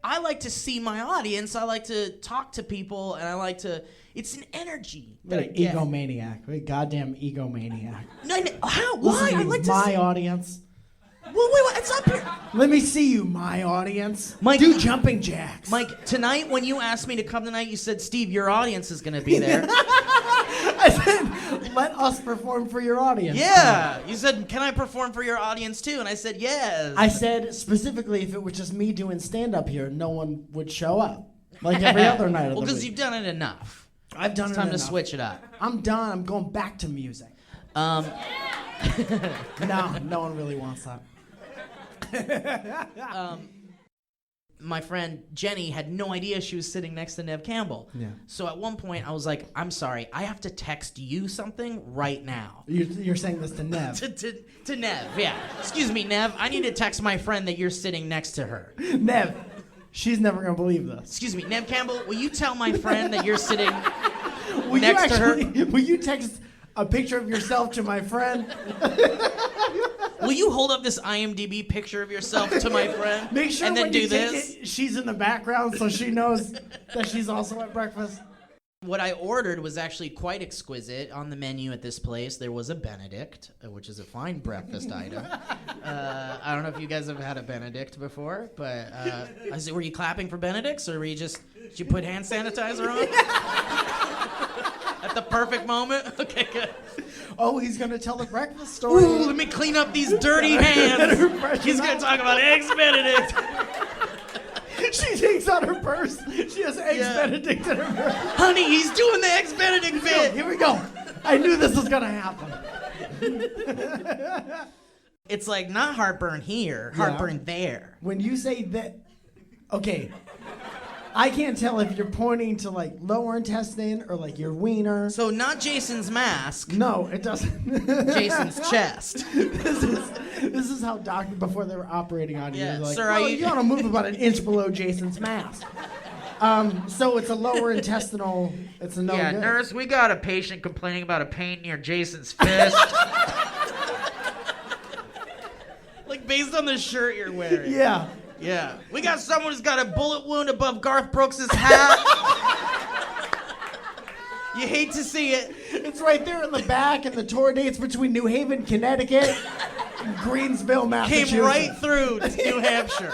I like to see my audience. I like to talk to people, and I like to. It's an energy that I get. Egomaniac. Goddamn egomaniac. No, how? Why? I like to my audience. Well, wait, it's up here. Let me see you, my audience. Mike, do jumping jacks. Mike, tonight when you asked me to come tonight, you said, Steve, your audience is going to be there. I said, let us perform for your audience. Yeah. You said, can I perform for your audience too? And I said, yes. I said, specifically, if it was just me doing stand-up here, no one would show up. Like every other night of the week. Well, because you've done it enough. I've done it's it time enough. to switch it up. I'm done. I'm going back to music. No, no one really wants that. My friend Jenny had no idea she was sitting next to Neve Campbell. Yeah. So at one point I was like, I'm sorry, I have to text you something right now. You're saying this to Neve? to Neve, yeah. Excuse me, Neve, I need to text my friend that you're sitting next to her. Neve, she's never going to believe this. Excuse me, Neve Campbell, will you tell my friend that you're sitting next to her? Will you text a picture of yourself to my friend? Will you hold up this IMDb picture of yourself to my friend? Make sure and then when do you this? take it, she's in the background so she knows that she's also at breakfast. What I ordered was actually quite exquisite. On the menu at this place, there was a Benedict, which is a fine breakfast item. I don't know if you guys have had a Benedict before, but were you clapping for Benedicts, or did you put hand sanitizer on? At the perfect moment? Okay, good. Oh, he's going to tell the breakfast story. Ooh, let me clean up these dirty hands. He's going to talk about Eggs Benedict. She takes out her purse. She has Eggs Benedict in her purse. Honey, he's doing the Eggs Benedict bit. Here we go. I knew this was going to happen. It's like not heartburn here, heartburn there. When you say that, okay, I can't tell if you're pointing to like lower intestine or like your wiener. So not Jason's mask. No, it doesn't. Jason's chest. This is how doctors before they were operating on you. Yeah, Like, sir, you ought to move about an inch below Jason's mask. So it's a lower intestinal. It's a no Yeah, good. nurse, we got a patient complaining about a pain near Jason's fist. Like based on the shirt you're wearing. Yeah. Yeah. We got someone who's got a bullet wound above Garth Brooks' hat. You hate to see it. It's right there in the back, and the tour dates between New Haven, Connecticut, and Greensville, Massachusetts. Came right through to New Hampshire.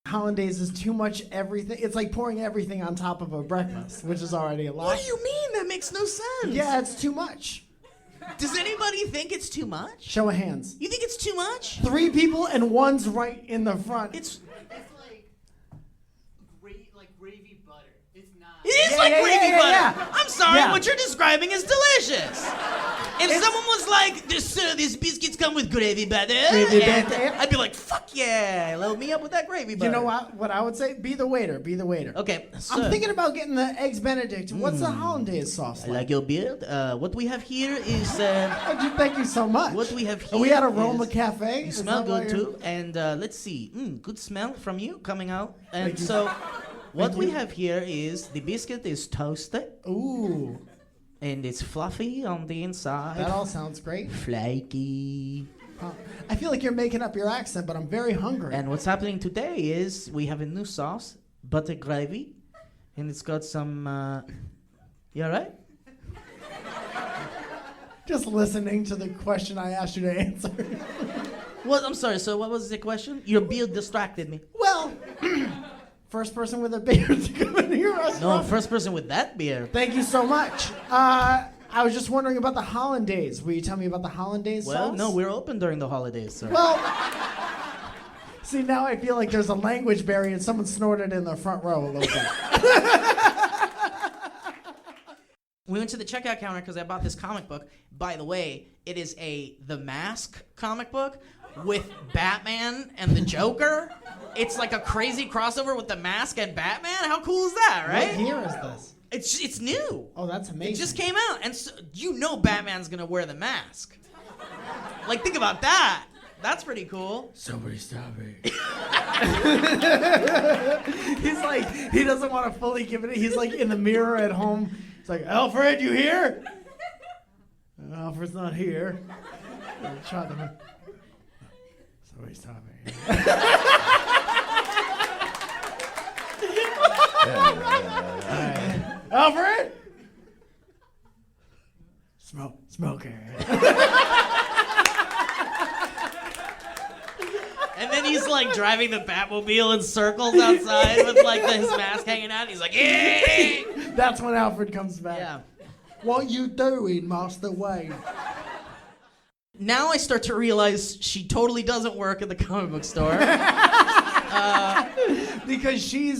Hollandaise is too much everything. It's like pouring everything on top of a breakfast, which is already a lot. What do you mean? That makes no sense. Yeah, it's too much. Does anybody think it's too much? Show of hands. You think it's too much? 3 people and one's right in the front. It's like gravy butter. It's not. It is like gravy butter. Yeah. I'm sorry, Yeah. what you're describing is delicious. If someone was like, these biscuits come with gravy butter, Gravy and butter. I'd be like, fuck yeah, load me up with that gravy butter. You know what I would say? Be the waiter. Be the waiter. Okay, so I'm thinking about getting the Eggs Benedict. What's the Hollandaise sauce I like? like your beard. What we have here is Thank you so much. what we have here. Are we at Aroma is- Cafe? You Is smell that why good you're- too, and let's see, good smell from you coming out. And Thank you. so, what Thank we you. have here is the biscuit is toasted Ooh, and it's fluffy on the inside. that all sounds great. Flaky. I feel like you're making up your accent, but I'm very hungry. And what's happening today is we have a new sauce, butter gravy, and it's got some. You all right? Just listening to the question I asked you to answer. Well, I'm sorry. So, what was the question? Your beard distracted me. Well, first person with a beard to come into your No, restaurant. first person with that beard. Thank you so much. I was just wondering about the Hollandaise. Will you tell me about the Hollandaise Well, sauce? no, we're open during the holidays, sir. Well, see, now I feel like there's a language barrier and someone snorted in the front row a little bit. We went to the checkout counter because I bought this comic book. By the way, it is The Mask comic book with Batman and the Joker. It's like a crazy crossover with The Mask and Batman. How cool is that, right? What year is this? It's new. Oh, that's amazing. It just came out, and so, Batman's gonna wear the mask. Like, think about that. That's pretty cool. Somebody stop me. He's like, he doesn't want to fully give it. He's like in the mirror at home. It's like, Alfred, you here? Alfred's not here. Somebody stop me. Alfred? Smoker. And then he's like driving the Batmobile in circles outside with like his mask hanging out. He's like, yeah. That's when Alfred comes back. Yeah. What you doing, Master Wayne? Now I start to realize she totally doesn't work at the comic book store. Because she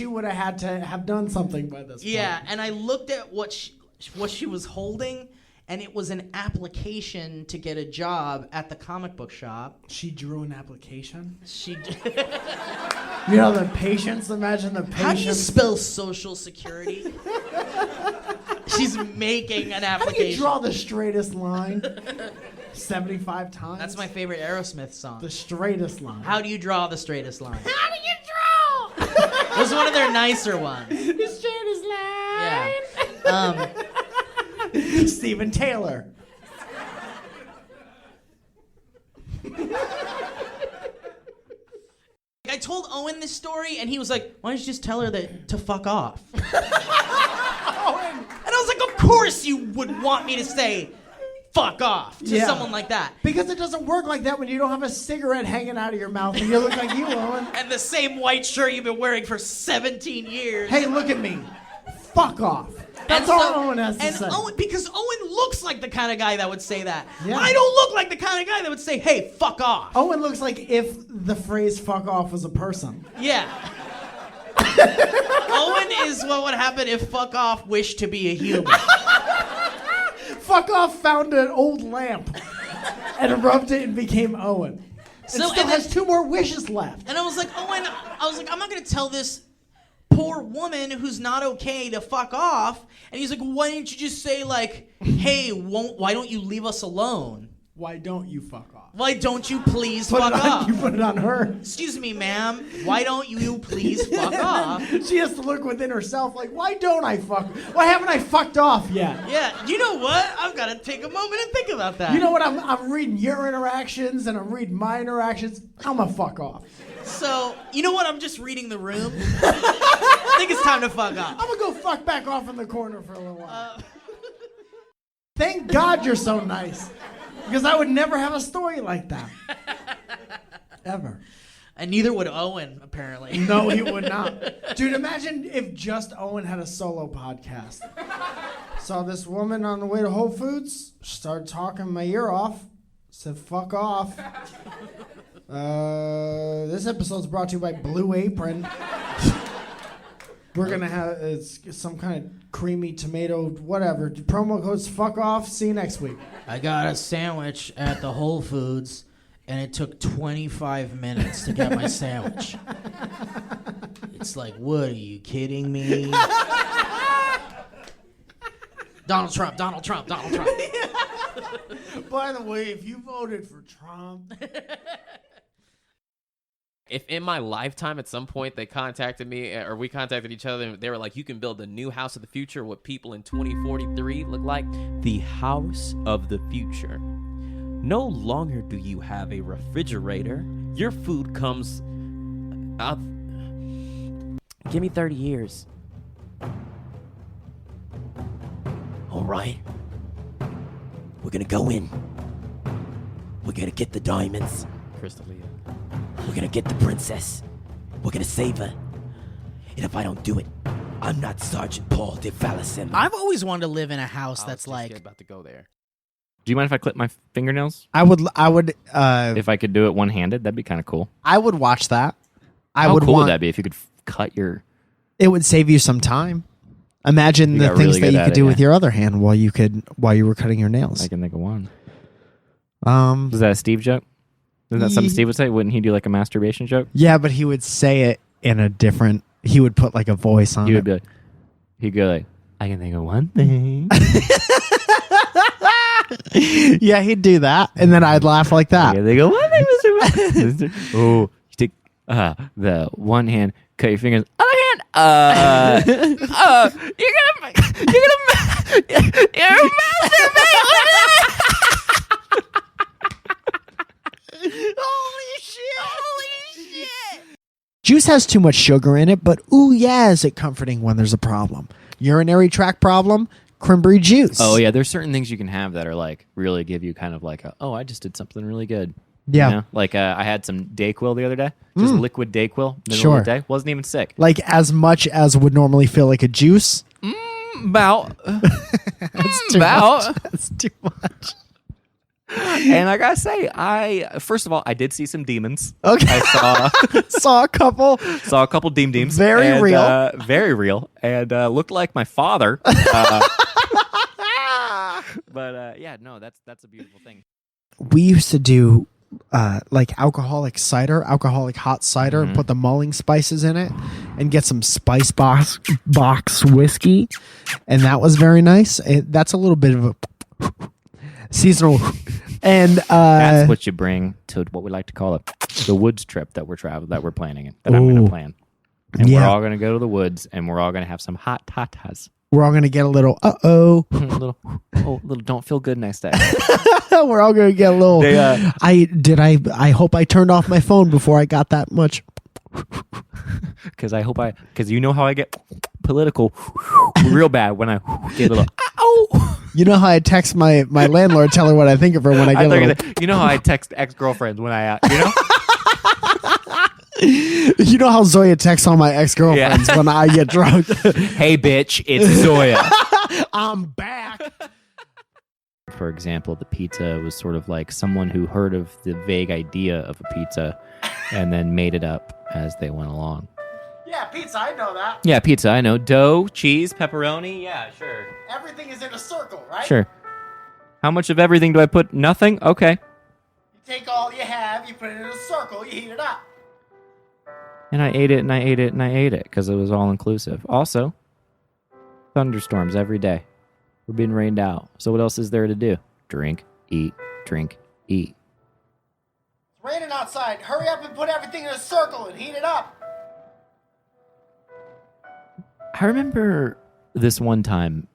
would have had to have done something by this point. Yeah, and I looked at what she was holding, and it was an application to get a job at the comic book shop. She drew an application? She. You know, the patience? Imagine the patience. How do you spell Social Security? She's making an How do application. you draw the straightest line? 75 times? That's my favorite Aerosmith song. The straightest line. How do you draw the straightest line? How do you draw? It was one of their nicer ones. The straightest line. Yeah. Steven Taylor. I told Owen this story, and he was like, why don't you just tell her to fuck off? Owen. And I was like, of course you would want me to say fuck off to someone like that. Because it doesn't work like that when you don't have a cigarette hanging out of your mouth and you look like you, Owen. And the same white shirt you've been wearing for 17 years. Hey, look at me. Fuck off. That's all Owen has to say. Because Owen looks like the kind of guy that would say that. Yeah. I don't look like the kind of guy that would say, hey, fuck off. Owen looks like if the phrase fuck off was a person. Yeah. Owen is what would happen if fuck off wished to be a human. Fuck off found an old lamp and rubbed it and became Owen. So, It still has 2 more wishes left. And I was like, Owen, I'm not going to tell this poor woman who's not okay to fuck off. And he's like, why didn't you just say like, hey, why don't you leave us alone? Why don't you fuck off? Why don't you please Put fuck it on, off? You put it on her. Excuse me, ma'am. Why don't you please fuck off? She has to look within herself like, why don't I fuck? Why haven't I fucked off yet? Yeah, you know what? I've got to take a moment and think about that. You know what? I'm reading your interactions and I'm reading my interactions. I'm a fuck off. So, you know what? I'm just reading the room. I think it's time to fuck off. I'm gonna go fuck back off in the corner for a little while. Thank God you're so nice. Because I would never have a story like that. Ever. And neither would Owen, apparently. No, he would not. Dude, imagine if just Owen had a solo podcast. Saw this woman on the way to Whole Foods, started talking my ear off, said fuck off. This episode's brought to you by Blue Apron. We're gonna have it's some kind of creamy tomato, whatever. Promo code's fuck off. See you next week. I got a sandwich at the Whole Foods, and it took 25 minutes to get my sandwich. It's like, what, are you kidding me? Donald Trump, Donald Trump, Donald Trump. By the way, if you voted for Trump... If in my lifetime at some point they contacted me or we contacted each other and they were like, you can build a new house of the future, what people in 2043 look like, the house of the future. No longer do you have a refrigerator. Your food comes out. Give me 30 years. All right. We're going to go in. We're going to get the diamonds. Crystal Leah. We're gonna get the princess. We're gonna save her. And if I don't do it, I'm not Sergeant Paul de Valacin. I've always wanted to live in a house that's like... about to go there. Do you mind if I clip my fingernails? I would. If I could do it one-handed, that'd be kind of cool. I would watch that. How cool would that be if you could cut your... It would save you some time. Imagine You the got things really that good you at could it, do yeah. with your other hand while you were cutting your nails. I can think of one. Was that a Steve joke? Isn't that something Steve would say? Wouldn't he do like a masturbation joke? Yeah, but he would say it in a different... He would put like a voice on He it. would be like... He'd go like, I can think of one thing. Yeah, he'd do that, and then I'd laugh like that. I can think of one thing, Mr. Oh, you take the one hand, cut your fingers. Other hand, you're masturbate. Holy shit! Juice has too much sugar in it, but ooh yeah, is it comforting when there's a problem. Urinary tract problem, cranberry juice. Oh yeah, there's certain things you can have that are like really give you kind of like I just did something really good. Yeah. You know? Like I had some DayQuil the other day, just liquid DayQuil. Middle Sure. of the day, wasn't even sick. Like as much as would normally feel like a juice. About. That's too About. much. That's too much. And I gotta say, first of all, I did see some demons. Okay. I Saw a couple. saw a couple deems. Very real. Very real. And looked like my father. But yeah, no, that's a beautiful thing. We used to do like alcoholic hot cider, and put the mulling spices in it, and get some spice box whiskey, and that was very nice. That's a little bit of a seasonal, and That's what you bring to what we like to call the woods trip that we're planning, that I'm going to plan. And we're all going to go to the woods, and we're all going to have some hot tatas. We're all gonna get a little little don't feel good next day. We're all gonna get a little. I hope I turned off my phone before I got that much. Because you know how I get political real bad when I get a little. Ow! You know how I text my landlord, tell her what I think of her when I get a little. You know how I text ex-girlfriends when I you know. You know how Zoya texts all my ex-girlfriends when I get drunk. Hey, bitch, it's Zoya. I'm back. For example, the pizza was sort of like someone who heard of the vague idea of a pizza and then made it up as they went along. Yeah, pizza, I know that. Yeah, pizza, I know. Dough, cheese, pepperoni. Yeah, sure. Everything is in a circle, right? Sure. How much of everything do I put? Nothing? Okay. You take all you have, you put it in a circle, you heat it up. And I ate it, and I ate it, and I ate it, because it was all-inclusive. Also, thunderstorms every day. We're being rained out. So what else is there to do? Drink, eat, drink, eat. It's raining outside. Hurry up and put everything in a circle and heat it up. I remember this one time,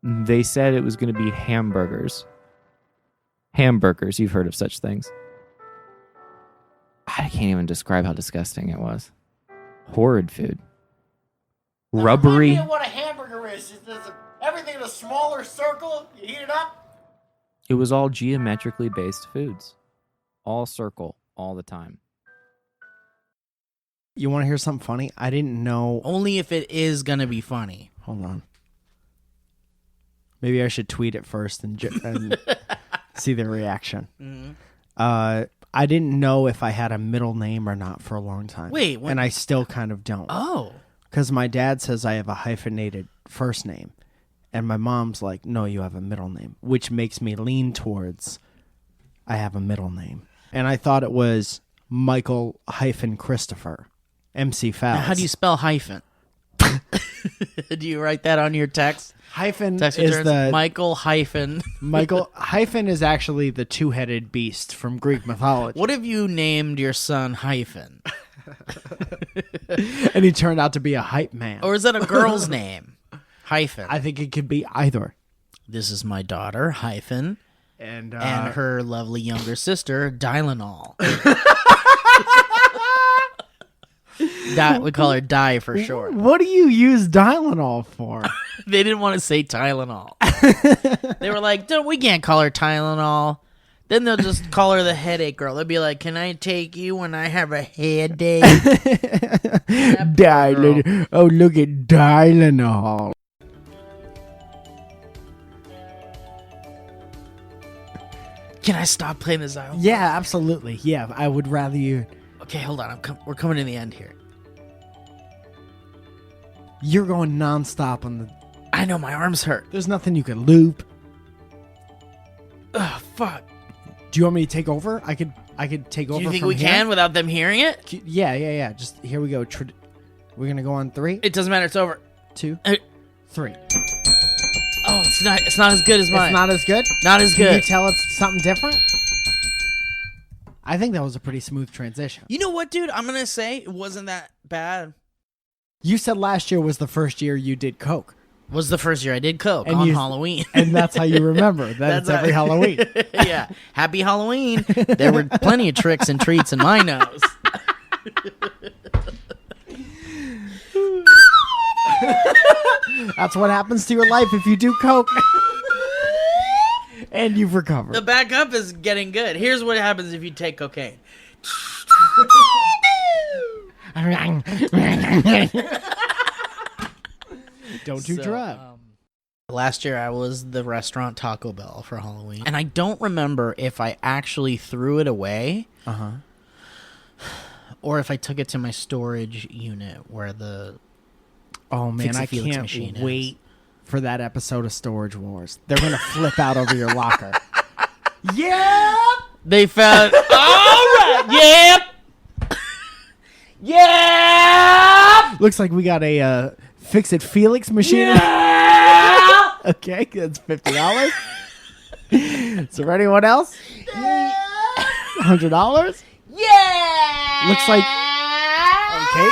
they said it was going to be hamburgers. Hamburgers, you've heard of such things. I can't even describe how disgusting it was. Horrid food. Rubbery. Remind me of what a hamburger is. Everything in a smaller circle, you heat it up. It was all geometrically based foods. All circle, all the time. You want to hear something funny? I didn't know. Only if it is gonna be funny. Hold on. Maybe I should tweet it first and see the reaction. Mm-hmm. I didn't know if I had a middle name or not for a long time. Wait, what? And I still kind of don't. Oh. Because my dad says I have a hyphenated first name. And my mom's like, no, you have a middle name. Which makes me lean towards I have a middle name. And I thought it was Michael Christopher. MC Fouls. Now, how do you spell hyphen? Do you write that on your text? Hyphen Text is returns, the... Michael hyphen. Michael Hyphen is actually the two-headed beast from Greek mythology. What if you named your son Hyphen? And he turned out to be a hype man. Or is that a girl's name? Hyphen. I think it could be either. This is my daughter, Hyphen, And her lovely younger sister, Dylenol. We call her Di for short. what do you use Dylenol for? They didn't want to say Tylenol. They were like, we can't call her Tylenol. Then they'll just call her the headache girl. They'll be like, can I take you when I have a headache? Dylenol. Oh, look at Dylenol. Can I stop playing the xylophone? Yeah, absolutely. Yeah, I would rather you... Okay, hold on. We're coming to the end here. You're going nonstop on the... I know, my arms hurt. There's nothing you could loop. Ugh, fuck. Do you want me to take over? I could take over. Do you think from we here. can without them hearing it? Yeah. Just here we go. We're gonna go on 3, It doesn't matter. It's over. 2, 3. Oh, it's not as good as mine. It's not as good. Not as Can you good. tell it's something different? I think that was a pretty smooth transition. You know what, dude? I'm gonna say it wasn't that bad. You said last year was the first year you did coke, Was the first year I did coke And on you- Halloween. and that's how you remember that it's every Halloween. Yeah. Happy Halloween. There were plenty of tricks and treats in my nose. That's what happens to your life if you do coke. And you've recovered. The backup is getting good. Here's what happens if you take cocaine. Don't do drugs. Last year I was the restaurant Taco Bell for Halloween. And I don't remember if I actually threw it away. Uh-huh. Or if I took it to my storage unit where the Oh, man, I Fix-a-Felix can't machine wait for that episode of Storage Wars. They're going to flip out over your locker. Yeah! they found. All right. Yep. Yeah. Looks like we got a Fix-It-Felix machine. Yeah. Okay, that's $50. Is there anyone else? $100? Yeah. Looks like... Okay.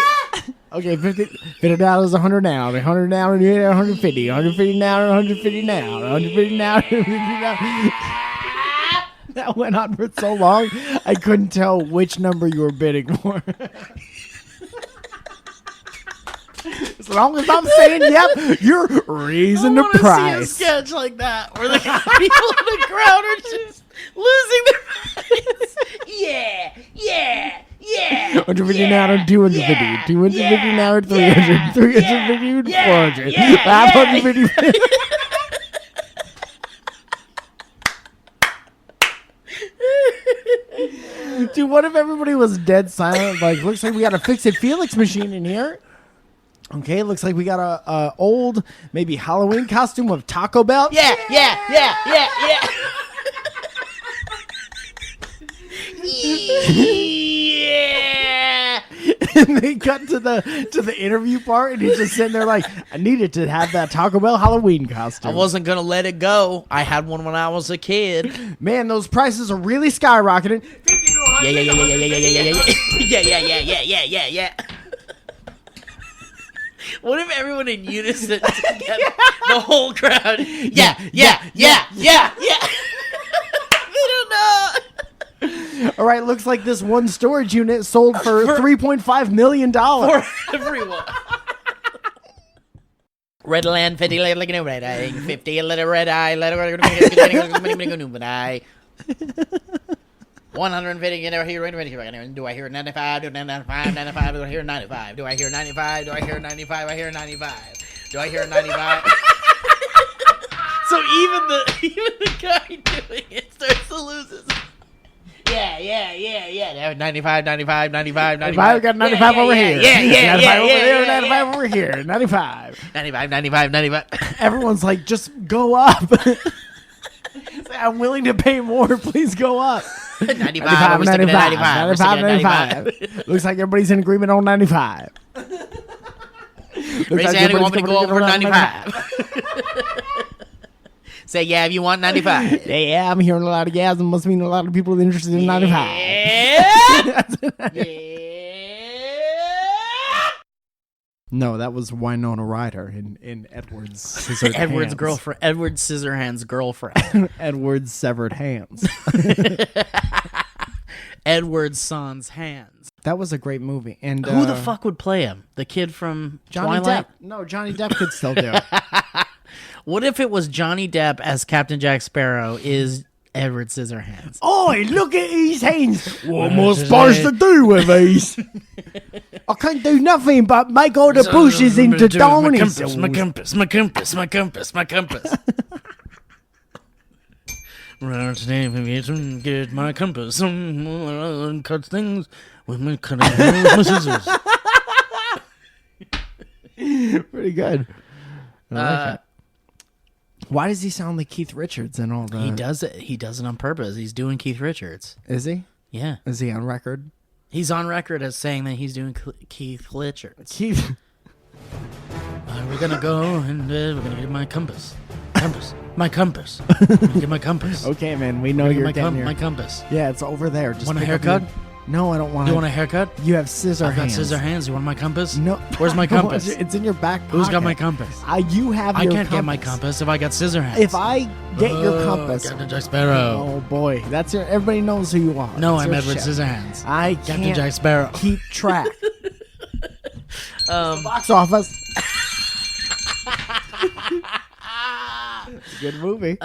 Okay, $50 is 100 now. 100 now, 150. 150 now, 150 now. 150 now, 150 now. That went on for so long, I couldn't tell which number you were bidding for. As long as I'm saying yep, you're raising the price. See a sketch like that where the people in the crowd are just losing their minds. Yeah. Yeah. Yeah. 150 now to 250. 250 now to 300. 350 to 400. 550. Dude, what if everybody was dead silent? Like, looks like we got a Fix-It-Felix machine in here. Okay, looks like we got a old, maybe Halloween costume of Taco Bell. Yeah. And they cut to the interview part, and he's just sitting there like, I needed to have that Taco Bell Halloween costume. I wasn't gonna let it go. I had one when I was a kid. Man, those prices are really skyrocketing. Yeah. What if everyone in unison together, the whole crowd? Yeah. They don't know. All right, looks like this one storage unit sold for $3.5 million. For everyone. Red land, 50 like a red eye, 50 a little red eye, let it 150, you know, do I hear 95? Do 95, 95, do I hear 95? Do I hear 95? Do I hear 95? I hear 95. Do I hear 95? So even the guy doing it starts to lose his. Yeah. 95. I got 95 over here. 95 over here. 95. Everyone's like, just go up. I'm willing to pay more. Please go up. 95. 95. Looks like everybody's in agreement on 95. Raise your hand if you want me to go over 95. Say yeah if you want 95. Yeah, I'm hearing a lot of yes, and must mean a lot of people are interested in 95. Yeah. No, that was Winona Ryder in Edward's Scissorhands. Edward Scissorhands' girlfriend. Edward's severed hands. Edward's son's hands. That was a great movie. And who the fuck would play him? The kid from Johnny Twilight? Depp. No, Johnny Depp could still do it. What if it was Johnny Depp as Captain Jack Sparrow is Edward Scissorhands? Oi, look at his hands. What am I supposed to do with these? I can't do nothing but make all the bushes into dinosaurs. My compass. Well, today maybe to get my compass. Cut things with my cutting with my scissors. Pretty good. I like it. Why does he sound like Keith Richards and all the... He does it. He does it on purpose. He's doing Keith Richards. Is he? Yeah. Is he on record? He's on record as saying that he's doing Keith Richards. Keith... We're gonna go and we're gonna get my compass. My compass. Get my compass. Okay, man. We know you're getting my compass. Yeah, it's over there. Just Want a pick up haircut? No, I don't want. Do you want a haircut? You have scissor I've got hands. scissor hands. You want my compass? No. Where's my compass? It's in your back pocket. Who's got my compass? You have I your can't compass. get my compass if I got scissor hands. If I get your compass... Captain Jack Sparrow. Oh, boy. That's your... Everybody knows who you are. No, That's I'm your Edward chef. Scissorhands. I Captain can't Jack Sparrow. keep track. Box office. Good movie.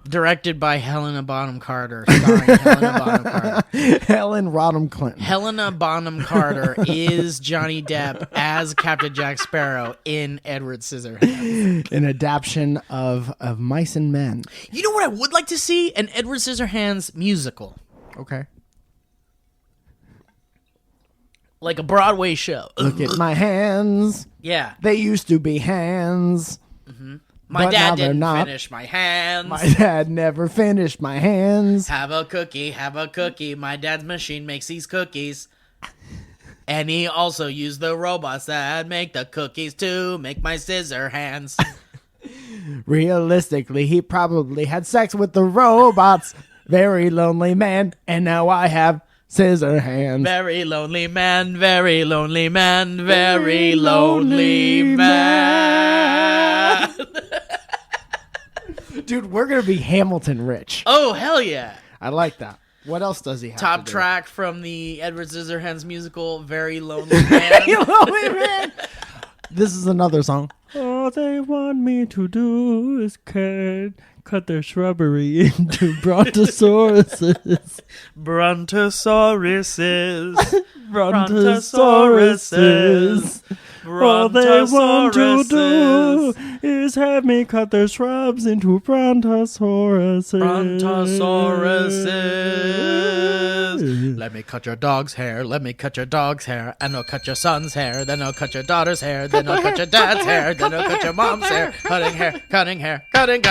Directed by Helena Bonham Carter, starring Helena Bonham Carter. Helen Rodham Clinton. Helena Bonham Carter is Johnny Depp as Captain Jack Sparrow in Edward Scissorhands. An adaptation of Mice and Men. You know what I would like to see? An Edward Scissorhands musical. Okay. Like a Broadway show. Look at my hands. Yeah. They used to be hands. My But now dad they're didn't not. finish my hands. My dad never finished my hands. Have a cookie, have a cookie. My dad's machine makes these cookies. And he also used the robots that make the cookies to make my scissor hands. Realistically, he probably had sex with the robots. Very lonely man. And now I have scissor hands. Very lonely man, very lonely man, very lonely man. Dude, we're going to be Hamilton rich. Oh, hell yeah. I like that. What else does he have Top to do? track from the Edward Scissorhands musical, Very Lonely Man. Lonely man. This is another song. All they want me to do is cut their shrubbery into brontosauruses. Brontosauruses. Brontosauruses. All they want to do is have me cut their shrubs into brontosauruses. Brontosauruses. Let me cut your dog's hair. Let me cut your dog's hair. And I'll cut your son's hair. Then I'll cut your daughter's hair. Then I'll cut your dad's hair. Then I'll cut your mom's hair. Cutting hair. Cutting hair. Cutting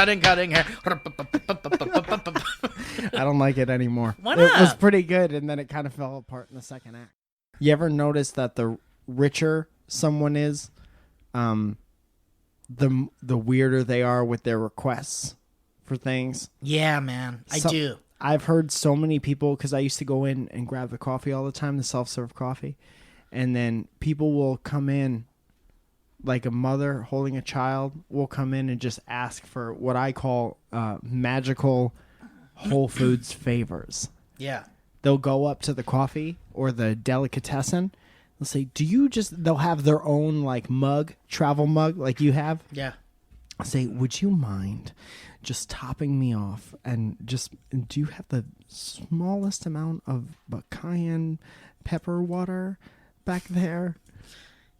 hair. I don't like it anymore. Why It was not? pretty good, and then it kind of fell apart in the second act. You ever notice that the richer someone is, the weirder they are with their requests for things? Yeah, man. I do. I've heard so many people, because I used to go in and grab the coffee all the time, the self-serve coffee, and then people will come in, like a mother holding a child will come in and just ask for what I call magical Whole Foods favors. Yeah. They'll go up to the coffee or the delicatessen. They'll say, they'll have their own like mug, travel mug like you have. Yeah. Say, would you mind just topping me off and do you have the smallest amount of cayenne pepper water back there?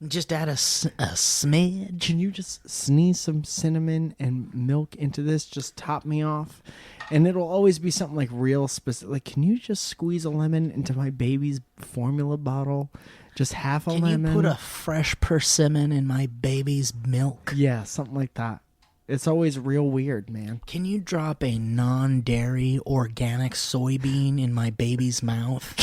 Just add a smidge. Can you just sneeze some cinnamon and milk into this? Just top me off. And it'll always be something like real specific. Like, can you just squeeze a lemon into my baby's formula bottle? Just half a lemon. Can you put a fresh persimmon in my baby's milk? Yeah, something like that. It's always real weird, man. Can you drop a non-dairy organic soybean in my baby's mouth?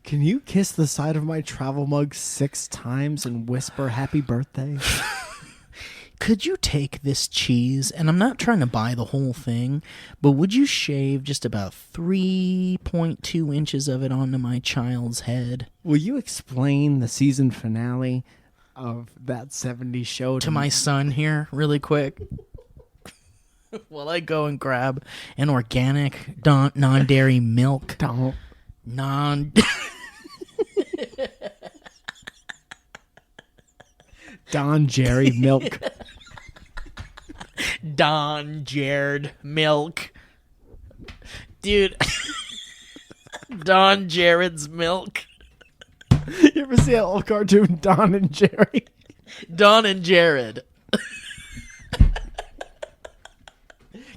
Can you kiss the side of my travel mug 6 times and whisper happy birthday? Could you take this cheese, and I'm not trying to buy the whole thing, but would you shave just about 3.2 inches of it onto my child's head? Will you explain the season finale of that 70s show To my son here, really quick. While I go and grab an organic non-dairy milk. Don't. Don Jerry milk. Don Jared milk. Dude. Don Jared's milk. You ever see that old cartoon, Don and Jerry? Don and Jared.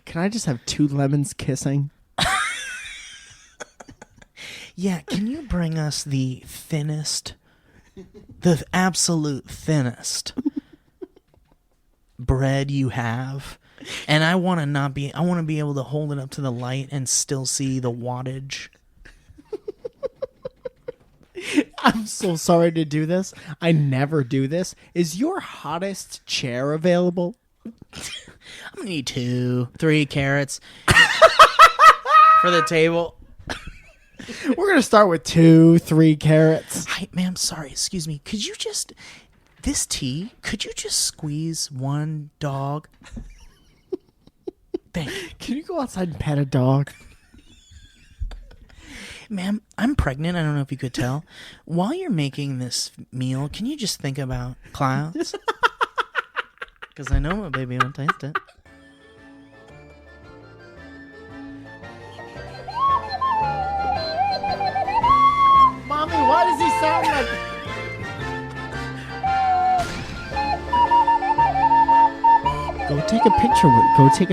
Can I just have 2 lemons kissing? Yeah, can you bring us the thinnest, the absolute thinnest bread you have? And I want to be able to hold it up to the light and still see the wattage. I'm so sorry to do this. I never do this. Is your hottest chair available? I'm gonna need 2-3 carrots for the table. We're going to start with 2-3 carrots. Hi, ma'am, sorry, excuse me. Could you just squeeze one dog? Thank you. Can you go outside and pet a dog? Ma'am, I'm pregnant. I don't know if you could tell. While you're making this meal, can you just think about clouds? Because I know my baby won't taste it. Mommy, why does he sound like... Go take a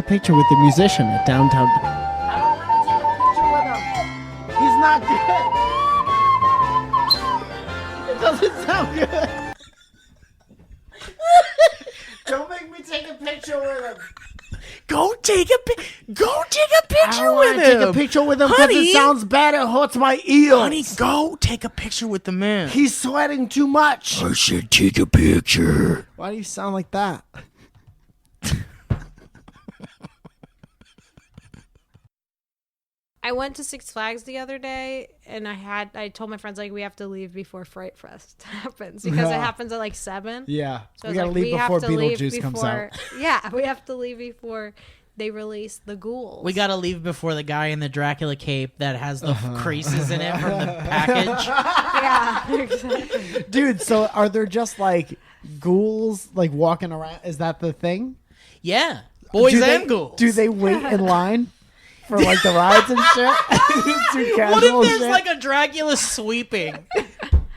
picture with the musician at downtown. I don't want to take a picture with him. He's not good. It doesn't sound good. Don't make me take a picture with him. Go take a picture with him. Take a picture with him because Honey. it sounds bad. It hurts my ears. Honey, go take a picture with the man. He's sweating too much. I should take a picture. Why do you sound like that? I went to Six Flags the other day, and I told my friends, like, we have to leave before Fright Fest happens because it happens at like 7. Yeah, So we I was gotta like, leave we before have to leave Beatlesjuice comes out. Yeah, we have to leave before they release the ghouls. We gotta leave before the guy in the Dracula cape that has the creases in it from the package. Yeah, exactly. Dude, so are there just like ghouls like walking around? Is that the thing? Yeah, boys Do and they, ghouls. Do they wait in line for like the rides and shit? Too What casual if there's shit? like a Dracula sweeping?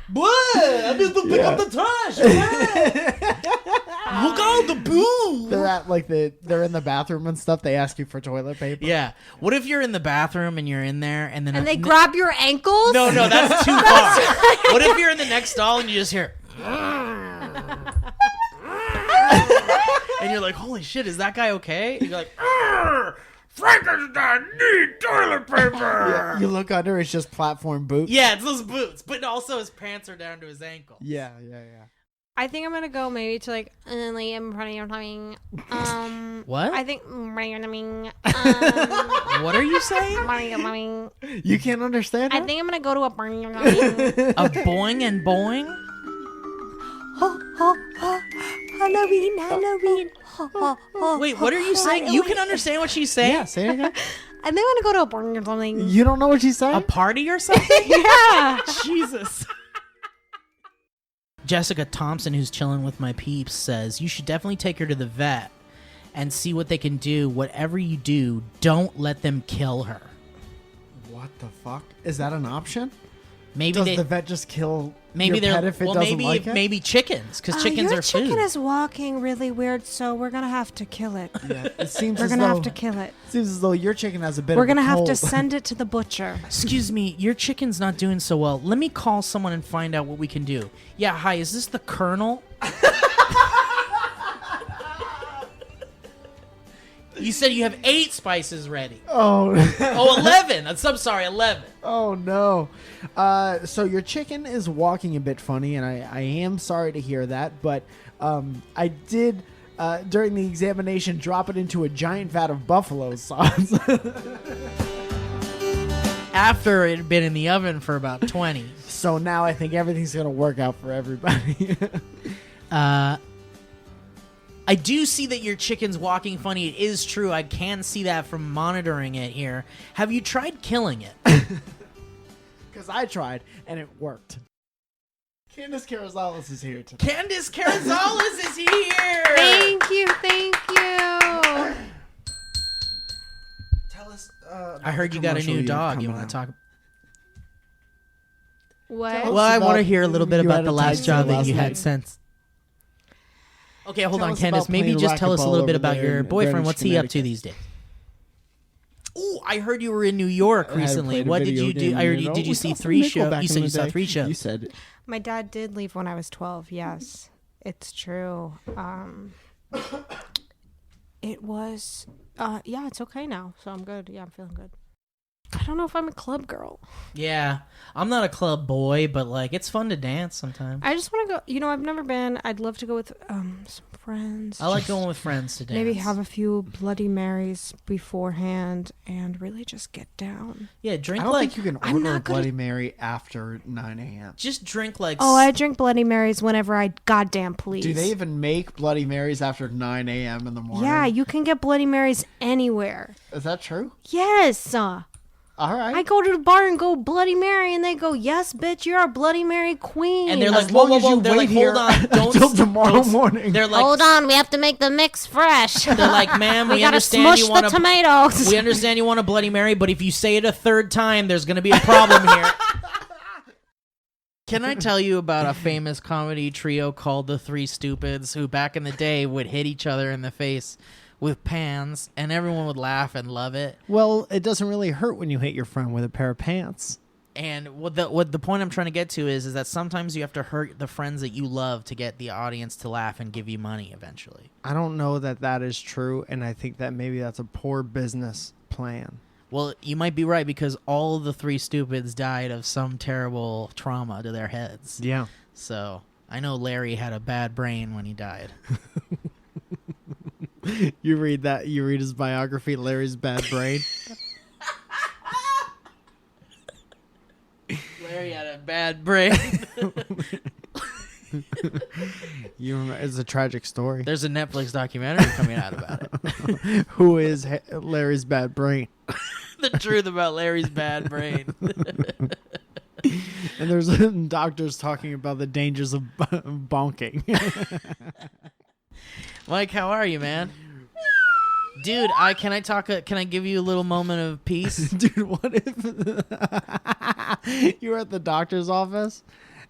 Boy, I need to pick up the trash. Look all the boo. They're at like they're in the bathroom and stuff. They ask you for toilet paper. Yeah. What if you're in the bathroom and you're in there and then And they grab your ankles? No, that's too far. What if you're in the next stall and you just hear and you're like, holy shit, is that guy okay? And you're like, Frankenstein need toilet paper. You look under, it's just platform boots. Yeah, it's those boots, but also his pants are down to his ankle. Yeah. I think I'm gonna go maybe to like lay in front of your tummy. What? I think what What are you saying? You can't understand I her? think I'm gonna go to a A boing and boing? Halloween. Wait, what are you saying? You can understand what she's saying? Yeah, say it again. I think I'm gonna go to a party or something. You don't know what she's saying? A party or something? Yeah. Jesus. Jessica Thompson, who's chilling with my peeps, says you should definitely take her to the vet and see what they can do. Whatever you do, don't let them kill her. What the fuck? Is that an option? Maybe Does they, the vet just kill maybe your they're pet if it doesn't maybe like it? maybe chickens because chickens your are food. chicken is walking really weird, so we're gonna have to kill it. Yeah, it seems We're as gonna though have to kill it. seems as though your chicken has a bit We're of a gonna have to cold. send it to the butcher. Excuse me, your chicken's not doing so well. Let me call someone and find out what we can do. Yeah, hi, is this the Colonel? You said you have 8 spices ready. Oh. Oh, 11. I'm sorry, 11. Oh no. So your chicken is walking a bit funny, and I am sorry to hear that, but I did during the examination drop it into a giant vat of buffalo sauce. After it had been in the oven for about 20. So now I think everything's gonna work out for everybody. I do see that your chicken's walking funny. It is true. I can see that from monitoring it here. Have you tried killing it? Because I tried, and it worked. Candace Carrizales is here today. Candace Carrizales is here. Thank you. Tell us. I heard you got a new dog. You want to talk? What? Tell Well, I about- want to hear a little bit you about had the a last text job that last you had night. since. Okay, hold Tell on, us Candace. about Maybe playing just tell us a racquetball little bit over about there your in boyfriend. Greenwich, What's he up to Connecticut. these days? Ooh, I heard you were in New York I recently. played a What did video you do? game, I heard you know? did you We see saw some 3 Nickel shows? back You in said the you saw day. 3 shows. You said it. My dad did leave when I was 12. Yes, it's true. It was. Yeah, it's okay now, so I'm good. Yeah, I'm feeling good. I don't know if I'm a club girl. Yeah, I'm not a club boy, but like it's fun to dance sometimes. I just want to go. You know, I've never been. I'd love to go with some friends. I like Just going with friends to dance. maybe have a few Bloody Marys beforehand and really just get down. Yeah, I drink don't like think you can I'm order a not gonna- Bloody Mary after 9 a.m. just drink like. Oh, I drink Bloody Marys whenever I goddamn please. Do they even make Bloody Marys after 9 a.m. in the morning? Yeah, you can get Bloody Marys anywhere. Is that true? Yes. All right. I go to the bar and go Bloody Mary, and they go, "Yes, bitch, you're a Bloody Mary queen." And they're As like, whoa, long whoa, as whoa. you They're wait like, here hold on, don't until tomorrow morning. They're like, hold on, we have to make the mix fresh. They're like, ma'am, we we gotta understand smush you want the tomatoes. We understand you want a Bloody Mary, but if you say it a third time, there's going to be a problem here. Can I tell you about a famous comedy trio called the Three Stupids, who back in the day would hit each other in the face with pans, and everyone would laugh and love it. Well, it doesn't really hurt when you hit your friend with a pair of pants. And what the point I'm trying to get to is that sometimes you have to hurt the friends that you love to get the audience to laugh and give you money eventually. I don't know that is true, and I think that maybe that's a poor business plan. Well, you might be right, because all of the Three Stupids died of some terrible trauma to their heads. Yeah. So I know Larry had a bad brain when he died. You read his biography, Larry's Bad Brain. Larry had a bad brain. You remember, it's a tragic story. There's a Netflix documentary coming out about it. Who is Larry's Bad Brain? The truth about Larry's bad brain. And there's doctors talking about the dangers of bonking. Mike, how are you, man? Dude, can I give you a little moment of peace? Dude, what if you were at the doctor's office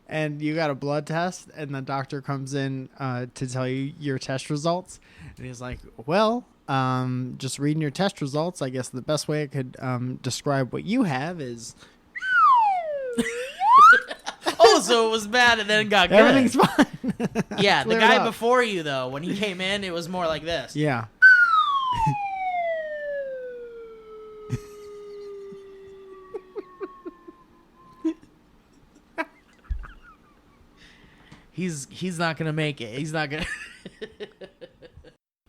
and you got a blood test and the doctor comes in to tell you your test results, and he's like, well, just reading your test results, I guess the best way I could describe what you have is Oh, so it was bad and then it got good. everything's fine. Yeah, the Clear it guy up. before you, though, when he came in, it was more like this. Yeah. He's not gonna make it. He's not gonna.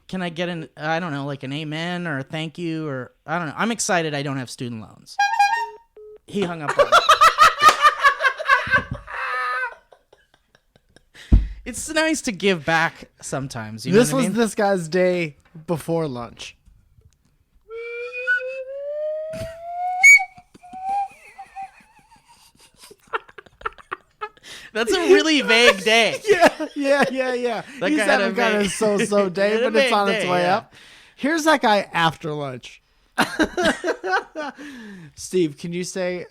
Can I get an like an amen or a thank you, or I don't know. I'm excited I don't have student loans. He hung up on me. It's nice to give back sometimes. You know This what I was mean? this guy's day before lunch. That's a really vague day. Yeah. That He's guy had a having kind vague- of so-so day, He had a but it's vague on its day, way yeah. up. Here's that guy after lunch. Steve, can you say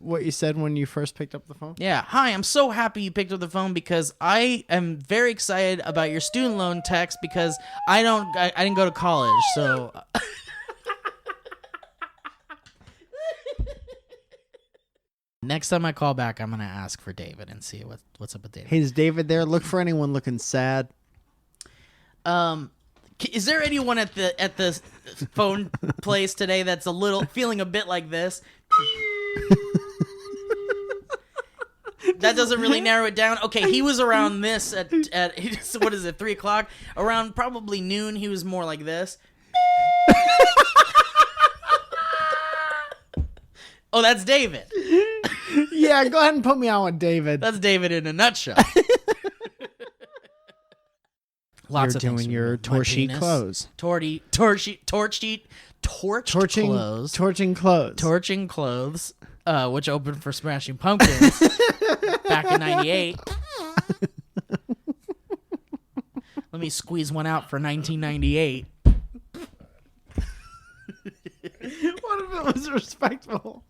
what you said when you first picked up the phone? Yeah. Hi, I'm so happy you picked up the phone because I am very excited about your student loan text because I didn't go to college, so next time I call back, I'm gonna ask for David and see what's up with David. Hey, is David there? Look for anyone looking sad. Is there anyone at the phone place today that's feeling a bit like this? That doesn't really narrow it down. Okay, he was around this at what is it, 3:00? Around probably noon, he was more like this. Oh, that's David. Yeah, go ahead and put me on with David. That's David in a nutshell. Lots You're of things doing to your remove. My torch sheet penis. clothes. Torching clothes. Torching clothes. Torching Clothes, which opened for Smashing Pumpkins back in '98. Let me squeeze one out for 1998. What if it was respectful?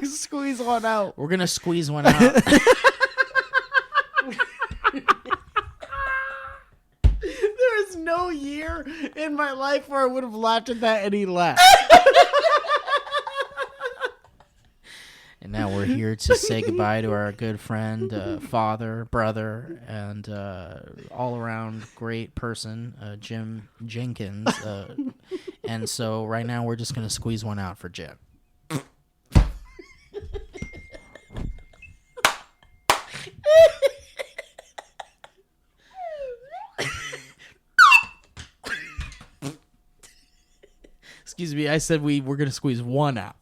Squeeze one out. We're gonna squeeze one out. There is no year in my life where I would have laughed at that any less. And now we're here to say goodbye to our good friend, father, brother, and all-around great person, Jim Jenkins. And so right now we're just gonna squeeze one out for Jim. Excuse me, I said we're gonna squeeze one out.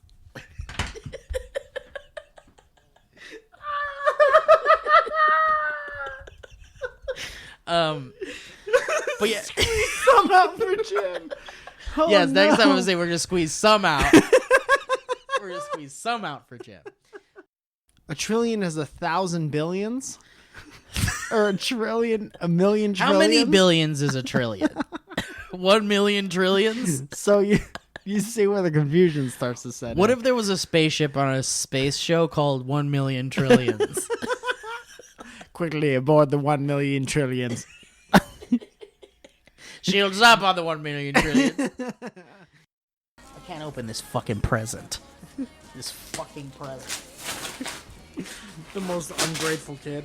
But yeah, Some out for Jim. Oh, yes. Next time I'm no. gonna say we're gonna squeeze some out. We're gonna He's some out for Jim. A trillion is 1,000 billions? Or a trillion, a million trillions? How many billions is a trillion? 1 million trillions? So you see where the confusion starts to set What in. if there was a spaceship on a space show called 1 million trillions? Quickly aboard the 1 million trillions. Shields up on the 1 million trillions. I can't open this fucking present. This fucking present. The most ungrateful kid.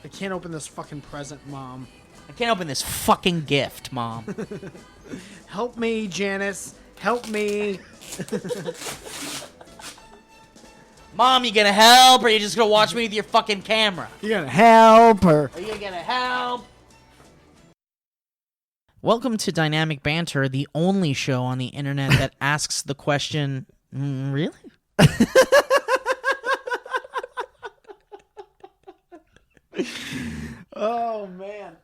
I can't open this fucking present, Mom. I can't open this fucking gift, Mom. Help me, Janice. Help me. Mom, you gonna help, or you just gonna watch me with your fucking camera? You gonna help her? Are you gonna help? Welcome to Dynamic Banter, the only show on the internet that asks the question, really? Oh man.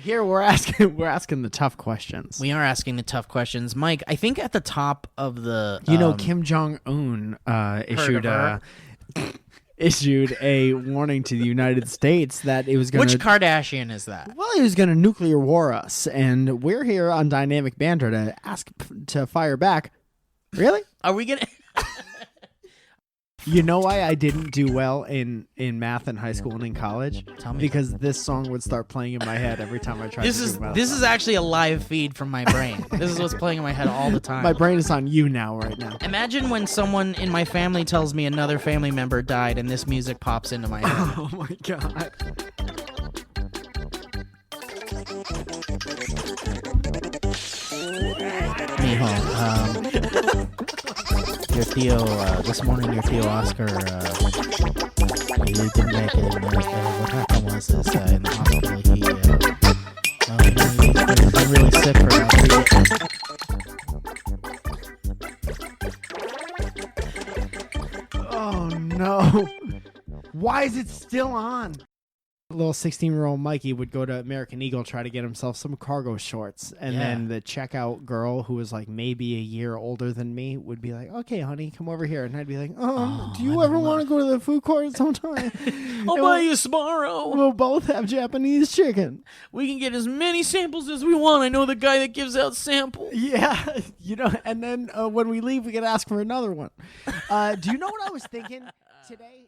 Here we're asking the tough questions. We are asking the tough questions. Mike, I think at the top of the Kim Jong-un issued of issued a warning to the United States that it was going Which to Kardashian is that? Well, he was going to nuclear war us, and we're here on Dynamic Banter to ask to fire back. Really? Are we gonna You know why I didn't do well in math in high school and in college? Tell me. Because this song would start playing in my head every time I tried This to is do math. this is actually a live feed from my brain. This is what's playing in my head all the time. My brain is on you now, right now. Imagine when someone in my family tells me another family member died and this music pops into my head. Oh my god. Mijo, your Theo, this morning your Theo Oscar, he didn't make it. And what happened was in the hospital, he's been really sick for about 3 days. Oh no. Why is it still on? Little 16-year-old Mikey would go to American Eagle, try to get himself some cargo shorts, and then the checkout girl, who was like maybe a year older than me, would be like, "Okay, honey, come over here," and I'd be like, "Do you ever want to go to the food court sometime? I'll buy you Sparrow. We'll both have Japanese chicken." We can get as many samples as we want. I know the guy that gives out samples. Yeah, and then when we leave, we can ask for another one. Do you know what I was thinking today?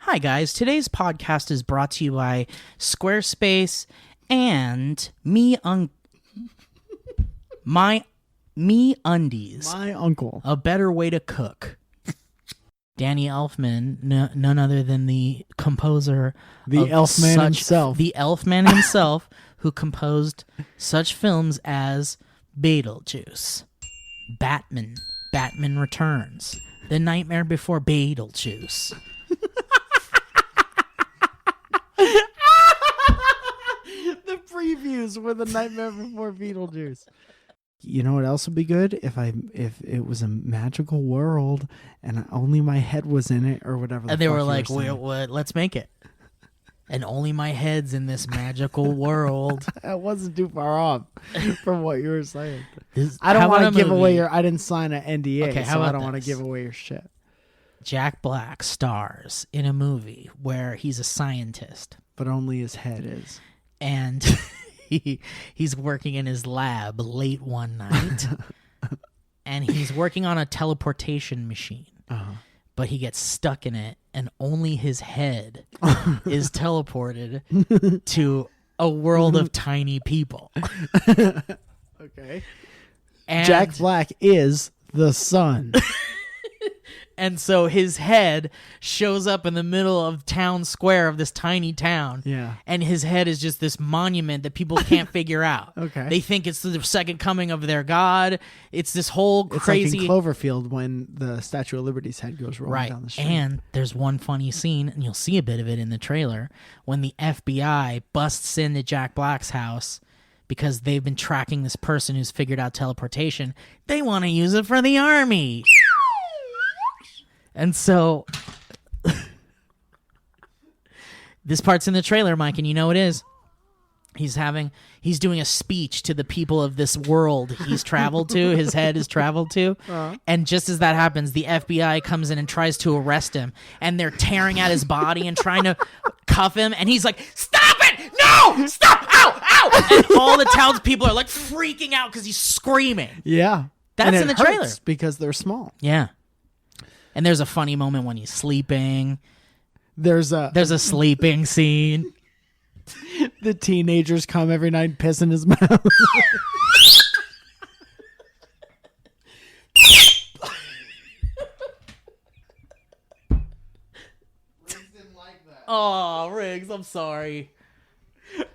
Hi, guys. Today's podcast is brought to you by Squarespace and MyUndies. MyUncle. A better way to cook. Danny Elfman, none other than the composer The of Elfman himself. The Elfman himself, who composed such films as Beatlesjuice, Batman Returns, The Nightmare Before Beatlesjuice. The previews were The Nightmare Before Beetlejuice. You know what else would be good? If it was a magical world and only my head was in it, or whatever. And they were like, let's make it. And only my head's in this magical world. That wasn't too far off from what you were saying. I how don't want about to a give away movie? your. I didn't sign an NDA, Okay, how so I about don't want to this? give away your shit. Jack Black stars in a movie where he's a scientist. But only his head is. And he's working in his lab late one night. And he's working on a teleportation machine. Uh-huh. But he gets stuck in it, and only his head is teleported to a world of tiny people. Okay. And Jack Black is the sun. And so his head shows up in the middle of town square of this tiny town. Yeah. And his head is just this monument that people can't figure out. Okay. They think it's the second coming of their god. It's this whole crazy... It's like in Cloverfield when the Statue of Liberty's head goes rolling Right. down the street. And there's one funny scene, and you'll see a bit of it in the trailer, when the FBI busts into Jack Black's house because they've been tracking this person who's figured out teleportation. They want to use it for the army. And so this part's in the trailer, Mike, and you know it is. he's doing a speech to the people of this world he's traveled to, his head has traveled to. And just as that happens, the FBI comes in and tries to arrest him, and they're tearing at his body and trying to cuff him, and he's like, "Stop it! No! Stop! Ow! Ow!" And all the townspeople are like freaking out because he's screaming. Yeah. That's And in it the trailer. hurts because they're small. Yeah. And there's a funny moment when he's sleeping. There's a sleeping scene. the teenagers come every night and piss in his mouth. Oh, Riggs, I'm sorry.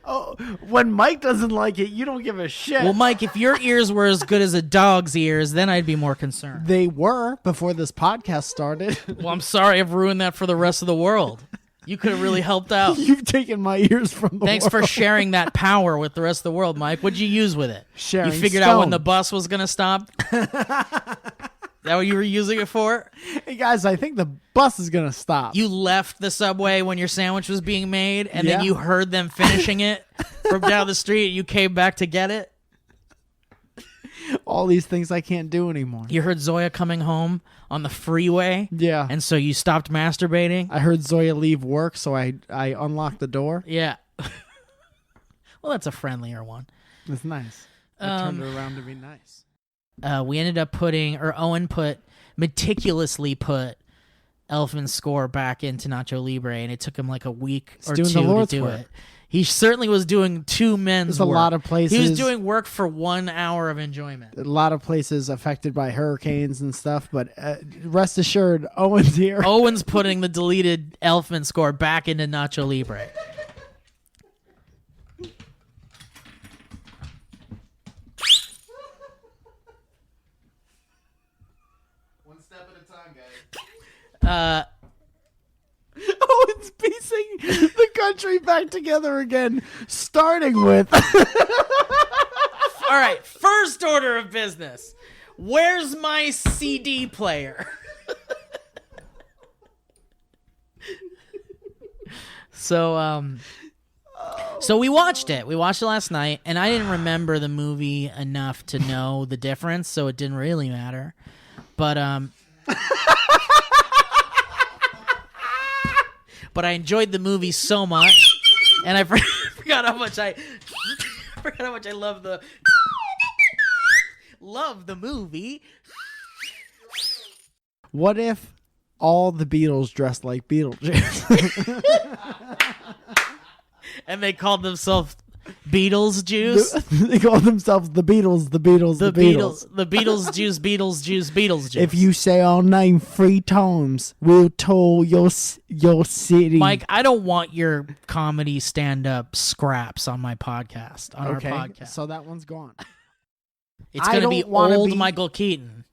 Oh, when Mike doesn't like it, you don't give a shit. Well, Mike, if your ears were as good as a dog's ears, then I'd be more concerned. They were before this podcast started. Well, I'm sorry I've ruined that for the rest of the world. You could have really helped out. You've taken my ears from the Thanks for world. sharing that power with the rest of the world, Mike. What'd you use with it? Sharing You figured out when stone. the bus was going to stop? Is that what you were using it for? Hey guys, I think the bus is gonna stop. You left the subway when your sandwich was being made, and then Yeah. you heard them finishing it from down the street. You came back to get it. All these things I can't do anymore. You heard Zoya coming home on the freeway, Yeah. and so you stopped masturbating. I heard Zoya leave work, so I unlocked the door. Yeah. Well, that's a friendlier one. It's nice. I turned it around to be nice. We ended up Owen meticulously put Elfman's score back into Nacho Libre, and it took him like a week or doing two the to Lord's do work. it. He certainly was doing two men's There's work. a lot of places. He was doing work for 1 hour of enjoyment. A lot of places affected by hurricanes and stuff, but rest assured, Owen's here. Owen's putting the deleted Elfman score back into Nacho Libre. One step at a time, guys. Owen's piecing the country back together again, starting with All right, first order of business. Where's my CD player? So we watched it. We watched it last night, and I didn't remember the movie enough to know the difference, so it didn't really matter. But but I enjoyed the movie so much, and I forgot how much I love the movie. what if all the Beatles dressed like Beetlejuice? And they called themselves Beatlesjuice. They call themselves the Beatles, the Beatles, the Beatles. The Beatlesjuice, Beatlesjuice. If you say our name 3 times, we'll toll your city. Mike, I don't want your comedy stand-up scraps on my podcast. On okay, our podcast, so that one's gone. it's I gonna be don't wanna old be- Michael Keaton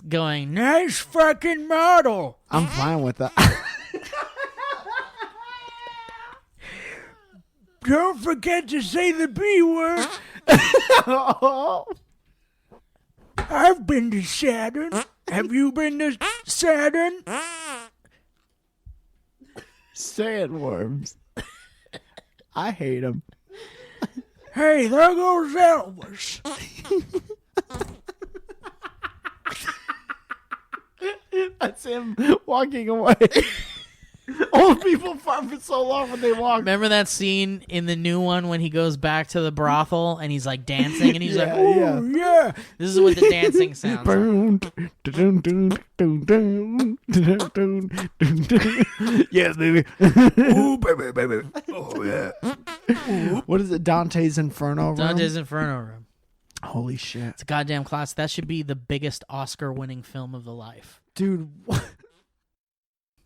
going, "Nice fucking model." I'm fine with that. Don't forget to say the B word. I've been to Saturn. Have you been to Saturn? Sandworms. I hate them. Hey, there goes Elvis. That's him walking away. Old people fart for so long when they walk. Remember that scene in the new one when he goes back to the brothel and he's like dancing and he's like, Yeah, "Oh yeah." This is what the dancing sounds like. Yes, baby. Ooh, baby. Oh, yeah. What is it? Dante's Inferno room? Dante's Inferno Room. Holy shit. It's a goddamn class. That should be the biggest Oscar-winning film of the life. Dude, what?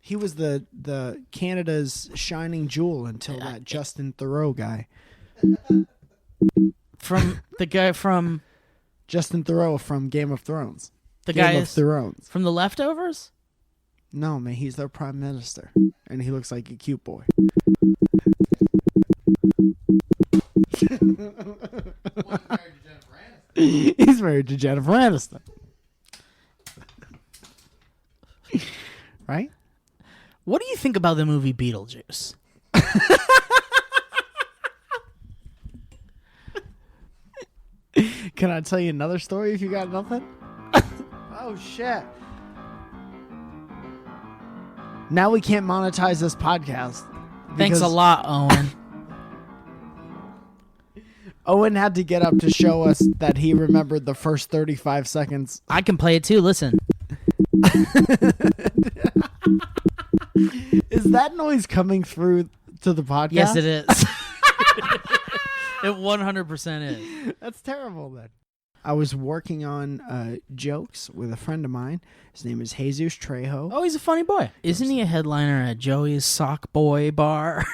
He was the Canada's shining jewel until that Justin Theroux guy. From the guy from Justin Theroux from Game of Thrones. the Game guy of Thrones. from The Leftovers. No, man, he's their prime minister, and he looks like a cute boy. He's married to Jennifer Aniston. Right? What do you think about the movie Beetlejuice? Can I tell you another story if you got nothing? Oh, shit. Now we can't monetize this podcast. Thanks a because lot, Owen. Owen had to get up to show us that he remembered the first 35 seconds. I can play it too. Listen. Is that noise coming through to the podcast? Yes, it is. It 100% is. That's terrible, then. I was working on jokes with a friend of mine. His name is Jesus Trejo. Oh, he's a funny boy. Isn't he a headliner at Joey's Sock Boy Bar?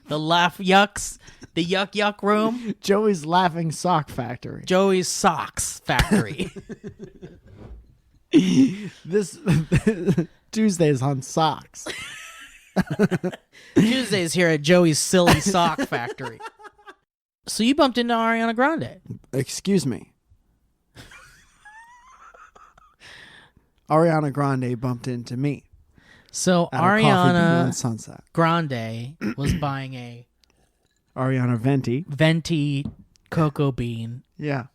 The Laugh Yucks? The Yuck Yuck Room? Joey's Laughing Sock Factory. Joey's Socks Factory. This Tuesdays on socks. Tuesdays here at Joey's Silly Sock Factory. So you bumped into Ariana Grande. Excuse me. Ariana Grande bumped into me. So At a Coffee Bean on Ariana Sunset. Grande was buying a Ariana Venti. Venti cocoa bean Yeah.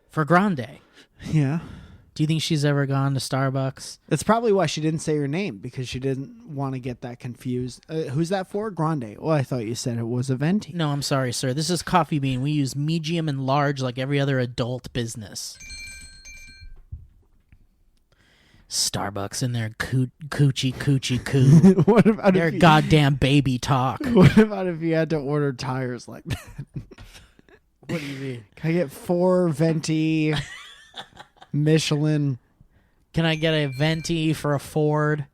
for Grande. Yeah. Do you think she's ever gone to Starbucks? That's probably why she didn't say her name, because she didn't want to get that confused. Who's that for? Grande. Well, I thought you said it was a Venti. No, I'm sorry, sir. This is Coffee Bean. We use medium and large like every other adult business. Starbucks in their coochie coo. What about Their if you, goddamn baby talk. What about if you had to order tires like that? What do you mean? Can I get 4 Venti Michelin? Can I get a Venti for a Ford?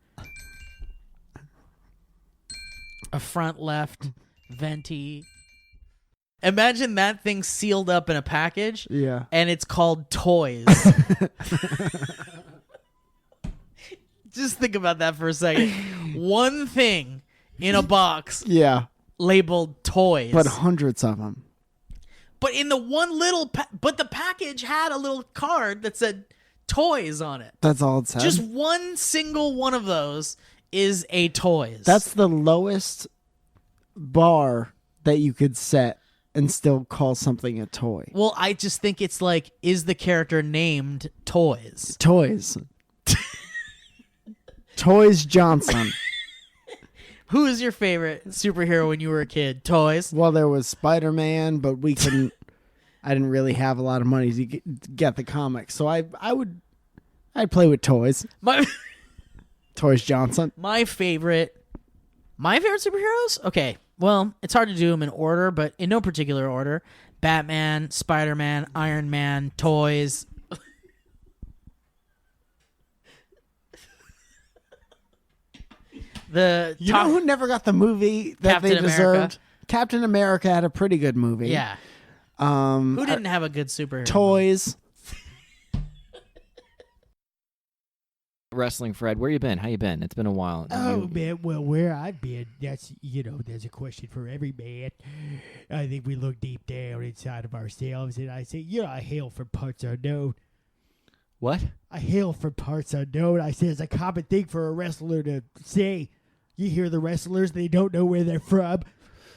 A front left Venti. Imagine that thing sealed up in a package. Yeah. And it's called Toys. Just think about that for a second. One thing in a box Yeah. labeled Toys. But hundreds of them. But in the one little but the package had a little card that said Toys on it. That's all it said. Just one single one of those is a Toys. That's the lowest bar that you could set and still call something a toy. Well, I just think it's like, is the character named Toys? Toys. Toys Johnson. Who is your favorite superhero when you were a kid? Toys? Well, there was Spider-Man, but we couldn't. I didn't really have a lot of money to get the comics, so I'd play with toys. Toys Johnson. My favorite superheroes? Okay, well, it's hard to do them in order, but in no particular order. Batman, Spider-Man, Iron Man, Toys. You know who never got the movie that Captain they America. deserved? Captain America had a pretty good movie. Yeah. Who didn't have a good superhero? Toys. Wrestling Fred, where you been? How you been? It's been a while. Man, well, where I've been, that's, there's a question for every man. I think we look deep down inside of ourselves, and I say, I hail from parts unknown. What? I hail from parts unknown. I say it's a common thing for a wrestler to say. You hear the wrestlers, they don't know where they're from,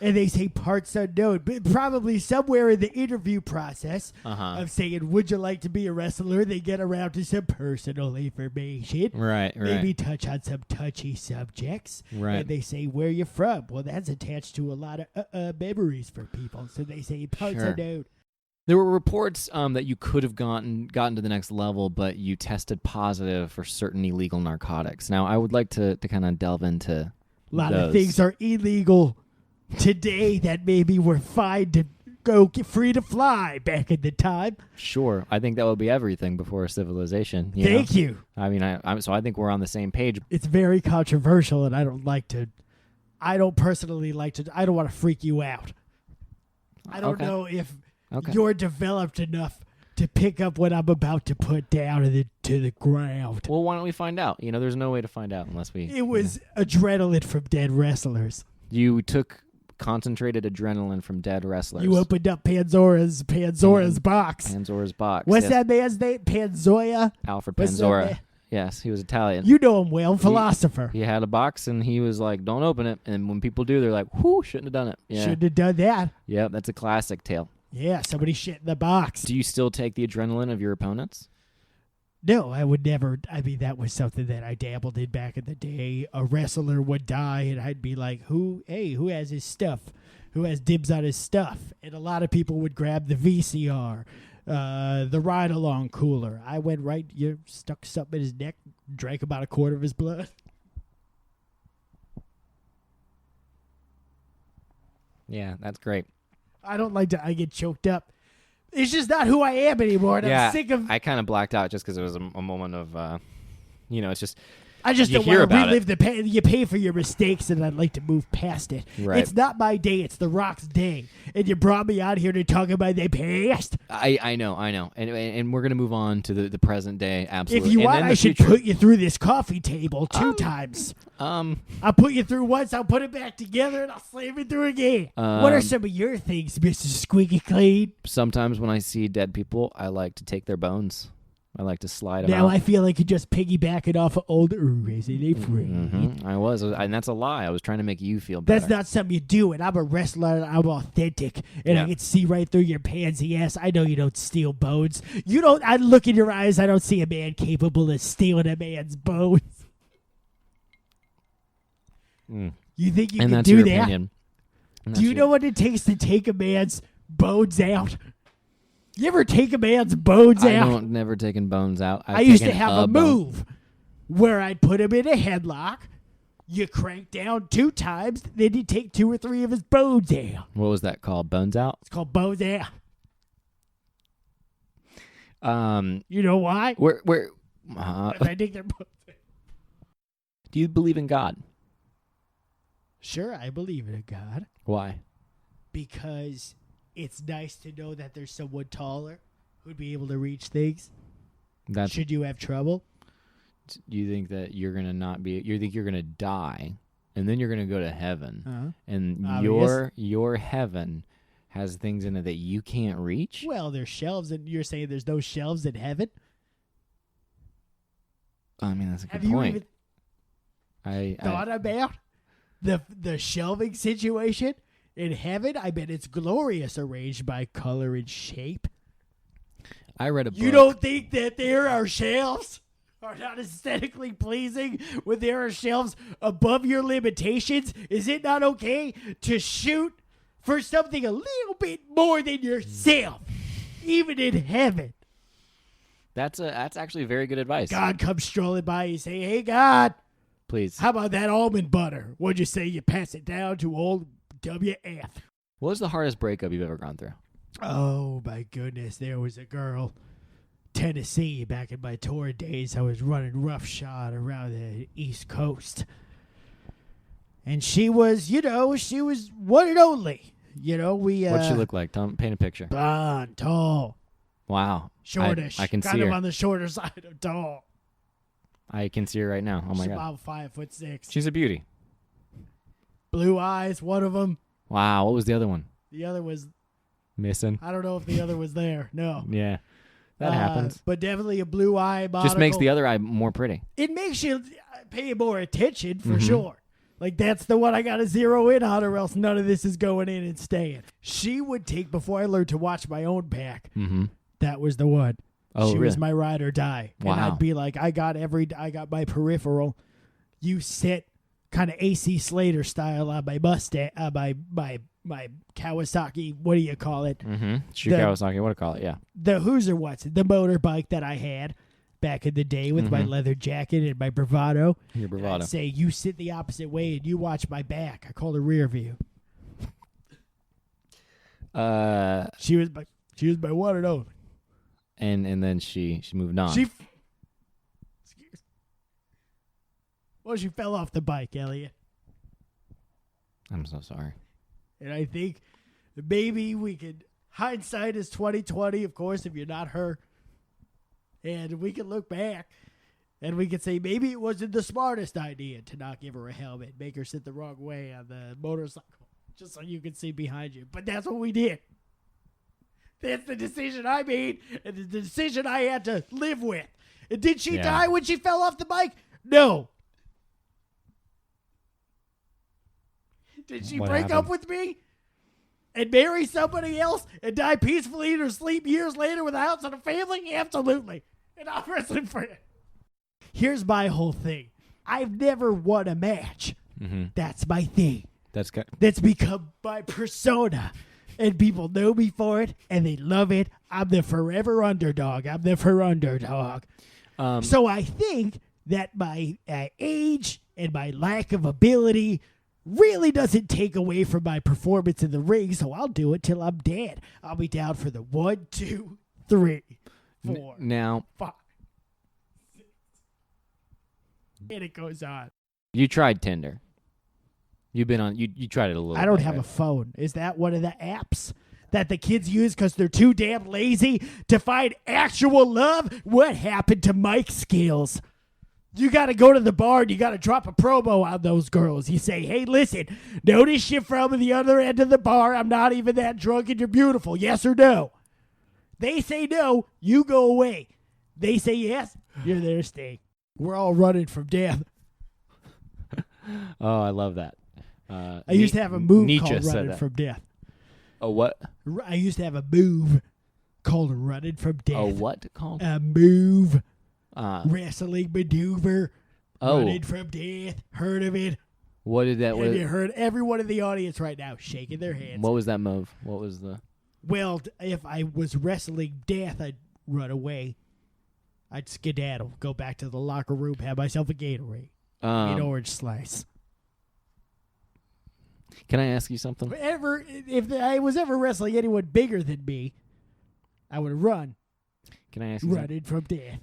and they say parts unknown. But probably somewhere in the interview process of saying, would you like to be a wrestler, they get around to some personal information. Right. Maybe touch on some touchy subjects. Right. And they say, where you from? Well, that's attached to a lot of memories for people. So they say parts Sure. unknown. There were reports that you could have gotten to the next level, but you tested positive for certain illegal narcotics. Now, I would like to kind of delve into A lot those. of things are illegal today that maybe were fine to go get free to fly back in the time. Sure, I think that would be everything before civilization. Thank you. I mean, so I think we're on the same page. It's very controversial, and I don't personally like to. I don't want to freak you out. I don't Okay. know if Okay. you're developed enough to pick up what I'm about to put down to the ground. Well, why don't we find out? There's no way to find out unless we. It was adrenaline from dead wrestlers. You took concentrated adrenaline from dead wrestlers. You opened up Panzora's box. Panzora's box. What's yes. that man's name? Panzoia? Alfred What's that Panzora. man? Yes, he was Italian. You know him well, philosopher. He had a box and he was like, "Don't open it." And when people do, they're like, "Whoo, shouldn't have done it." Yeah. Shouldn't have done that. Yeah, that's a classic tale. Yeah, somebody shit in the box. Do you still take the adrenaline of your opponents? No, I would never. I mean, that was something that I dabbled in back in the day. A wrestler would die, and I'd be like, who has his stuff? Who has dibs on his stuff? And a lot of people would grab the VCR, the ride-along cooler. I went right, stuck something in his neck, drank about a quart of his blood. Yeah, that's great. I don't like to. I get choked up. It's just not who I am anymore. And yeah, I'm sick of. I kind of blacked out just because it was a moment of, it's just. I just you don't hear want to about relive the pain. You pay for your mistakes, and I'd like to move past it. Right. It's not my day. It's The Rock's day. And you brought me out here to talk about the past. I know. And we're going to move on to the present day, absolutely. If you and want, then I the should future. put you through this coffee table 2 times. I'll put you through once, I'll put it back together, and I'll slam it through again. What are some of your things, Mr. Squeaky Clean? Sometimes when I see dead people, I like to take their bones. I like to slide them Now out. I feel like you're just piggybacking off of old Resident Evil. I was, and that's a lie. I was trying to make you feel better. That's not something you do, and I'm a wrestler, and I'm authentic, and I Yeah. can see right through your pansy ass. I know you don't steal bones. You don't. I look in your eyes. I don't see a man capable of stealing a man's bones. You think you and can that's do your that? opinion. And Do you that's know what it takes to take a man's bones out? You ever take a man's bones I out? don't never taken bones out. I used to taken have a bone. move where I'd put him in a headlock. You crank down 2 times, then you take 2 or 3 of his bones out. What was that called? Bones out? It's called bones out. Um, You know why? where If I take their bones out. do you believe in God? Sure, I believe in a God Why? because it's nice to know that there's someone taller who'd be able to reach things. That's Should you have trouble? you think that you're gonna not be. You think you're gonna die, and then you're gonna go to heaven, and Obvious. your heaven has things in it that you can't reach. Well, there's shelves, and you're saying there's no shelves in heaven? I mean, that's a Have good you point. even I thought about the shelving situation in heaven? I bet it's glorious, arranged by color and shape. I read a book. You don't think that there are shelves are not aesthetically pleasing when there are shelves above your limitations? Is it not okay to shoot for something a little bit more than yourself, even in heaven? That's actually very good advice. God comes strolling by, you say, "Hey, God, Please. how about that almond butter? What'd you say? You pass it down to old WF." What was the hardest breakup you've ever gone through? Oh, my goodness. There was a girl, Tennessee, back in my tour days. I was running roughshod around the East Coast. And she was, she was one and only. What'd she look like? Paint a picture. blonde, tall, Wow. shortish. I can kind see of her. on the shorter side of tall. I can see her right now. Oh my She's god. about 5'6". She's a beauty. Blue eyes, one of them. Wow. What was the other one? The other was, Missing. I don't know if the other was there. No. Yeah. That happens. But definitely a blue eye monocle. Just makes the other eye more pretty. It makes you pay more attention for Mhm. sure. Like, that's the one I got to zero in on, or else none of this is going in and staying. She would take, before I learned to watch my own back, Mm-hmm. that was the one. Oh, she was really? my ride or die. And Wow. I'd be like, I got my peripheral. You sit kind of AC Slater style on my Mustang, my Kawasaki, what do you call it? Mm-hmm. The- Kawasaki, what do you call it? Yeah. The the motorbike that I had back in the day with my Mhm. leather jacket and my bravado. Your And bravado. I'd say, you sit the opposite way and you watch my back. I call it rear view. She was my one and only. And then she moved on. She fell off the bike, Elliot. I'm so sorry. And I think maybe we could, hindsight is 2020, of course, if you're not her. And we can look back and we can say maybe it wasn't the smartest idea to not give her a helmet, make her sit the wrong way on the motorcycle, just so you can see behind you. But that's what we did. That's the decision I made and the decision I had to live with. And did she Yeah. die when she fell off the bike? No. Did she What break happened? up with me? and marry somebody else and die peacefully in her sleep years later with a house and a family? Absolutely. And I'm wrestling for it. Here's my whole thing. I've never won a match. Mm-hmm. That's my thing. That's become my persona. And people know me for it, and they love it. I'm the forever underdog. So I think that my age and my lack of ability really doesn't take away from my performance in the ring, so I'll do it till I'm dead. I'll be down for the 1, 2, 3, 4, now 5, 6. And it goes on. you tried Tinder. You've been on. You tried it a little. I don't bit, have right? a phone. Is that one of the apps that the kids use because they're too damn lazy to find actual love? What happened to Mike's skills? You got to go to the bar and you got to drop a promo on those girls. You say, hey, listen, notice you from the other end of the bar. I'm not even that drunk and you're beautiful. Yes or no? They say no, you go away. They say yes, you're there to stay. We're all running from death. Oh, I love that. I used to have a move Nietzsche called said running that. from death. A what? I used to have a move called running from death. A what called? A move. Uh, Wrestling maneuver. Oh. Running from death. Heard of it? what did that? And you heard everyone in the audience right now shaking their hands. What was that move? What was the? Well, if I was wrestling death, I'd run away. I'd skedaddle, go back to the locker room, have myself a Gatorade, an orange slice. Can I ask you something? If I was ever wrestling anyone bigger than me, I would run. Can I ask you something? Running from death.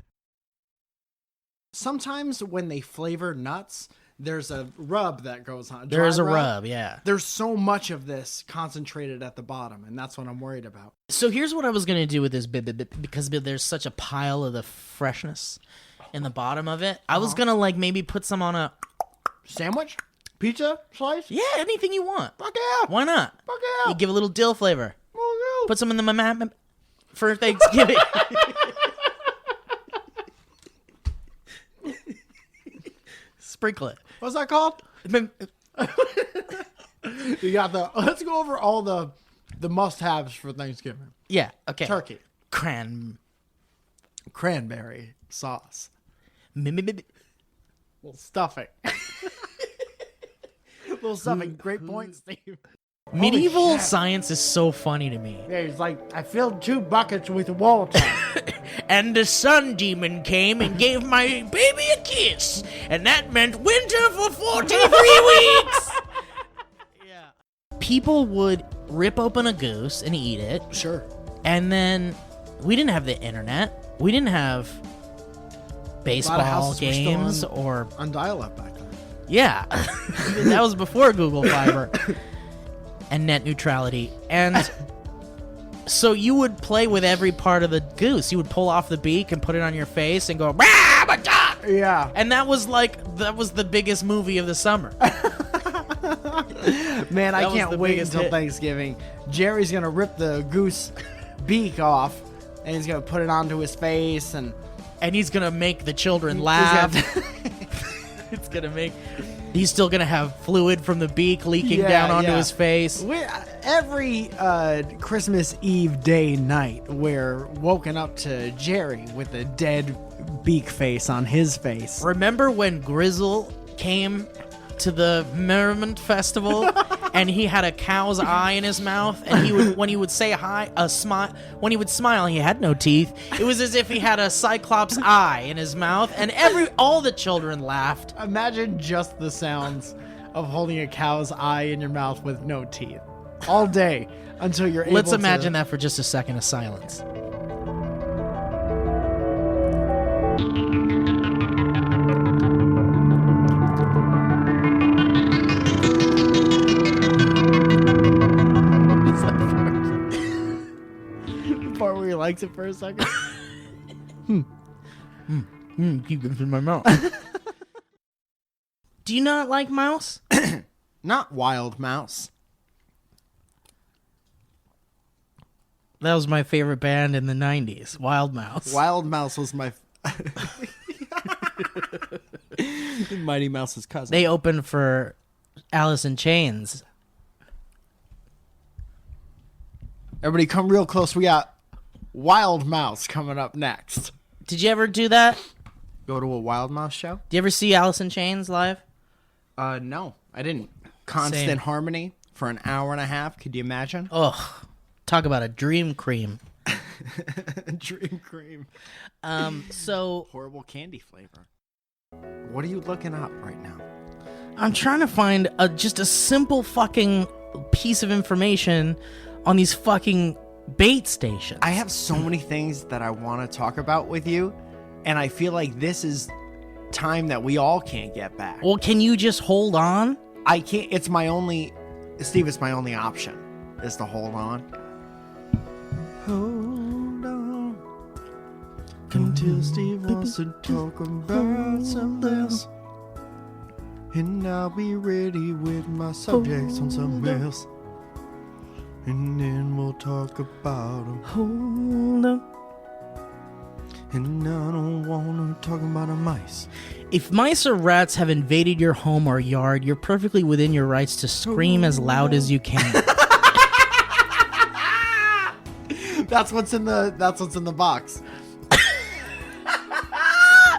Sometimes when they flavor nuts, there's a rub that goes on. There's Dry a rub, yeah. There's so much of this concentrated at the bottom, and that's what I'm worried about. So here's what I was going to do with this because there's such a pile of the freshness in the bottom of it. I was going to like maybe put some on a Sandwich? Pizza? Slice? yeah, anything you want. Fuck yeah! Why not? Fuck yeah! You give a little dill flavor. Oh, no. Put some in the for Thanksgiving. Sprinkle it. What's that called? You got the. Let's go over all the must-haves for Thanksgiving. Yeah. Okay. Turkey, Cranberry sauce, sauce. little stuffing, little stuffing. Great point, Steve. Medieval science is so funny to me. Yeah, he's like, I filled 2 buckets with water. And the sun demon came and gave my baby a kiss, and that meant winter for 43 weeks. Yeah. People would rip open a goose and eat it. Sure. And then we didn't have the internet. We didn't have baseball houses were still games or on dial-up back then. yeah. That was before Google Fiber and net neutrality. And so you would play with every part of the goose. You would pull off the beak and put it on your face and go, "Rah, my God!" Yeah. And that was the biggest movie of the summer. Man, I That was can't the wait biggest until hit. Thanksgiving. Jerry's gonna rip the goose beak off, and he's gonna put it onto his face, and And he's going to make the children he's laugh. gonna- It's going to make... He's still going to have fluid from the beak leaking Yeah, down onto yeah. his face. Every Christmas Eve day night, we're woken up to Jerry with a dead beak face on his face. Remember when Grizzle came to the Merriment Festival and he had a cow's eye in his mouth, and he would, when he would say hi, when he would smile, he had no teeth. It was as if he had a cyclops eye in his mouth, and all the children laughed. Imagine just the sounds of holding a cow's eye in your mouth with no teeth all day until you're able Let's to... imagine that for just a second of silence. part where he likes it for a second. Keep it in my mouth. Do you not like mouse? Not Wild Mouse. That was my favorite band in the 90s, Wild Mouse. Wild Mouse was my... Mighty Mouse's cousin. They opened for Alice in Chains. Everybody come real close. We got Wild Mouse coming up next. Did you ever do that? Go to a Wild Mouse show? Did you ever see Alice in Chains live? No, I didn't. Constant Same. harmony for an hour and a half. Could you imagine? Ugh. Talk about a dream cream. Dream cream. So Horrible candy flavor. What are you looking up right now? I'm trying to find just a simple fucking piece of information on these fucking bait stations. I have so many things that I want to talk about with you, and I feel like this is time that we all can't get back. Well, can you just hold on? I can't. It's my only, Steve. It's my only option is to hold on. Hold on until Steve wants to talk about something, and I'll be ready with my subjects on something else, and then we'll talk about them. Hold on. And I don't want to talk about a mice. If mice or rats have invaded your home or yard, you're perfectly within your rights to scream as loud as you can. That's what's in the box.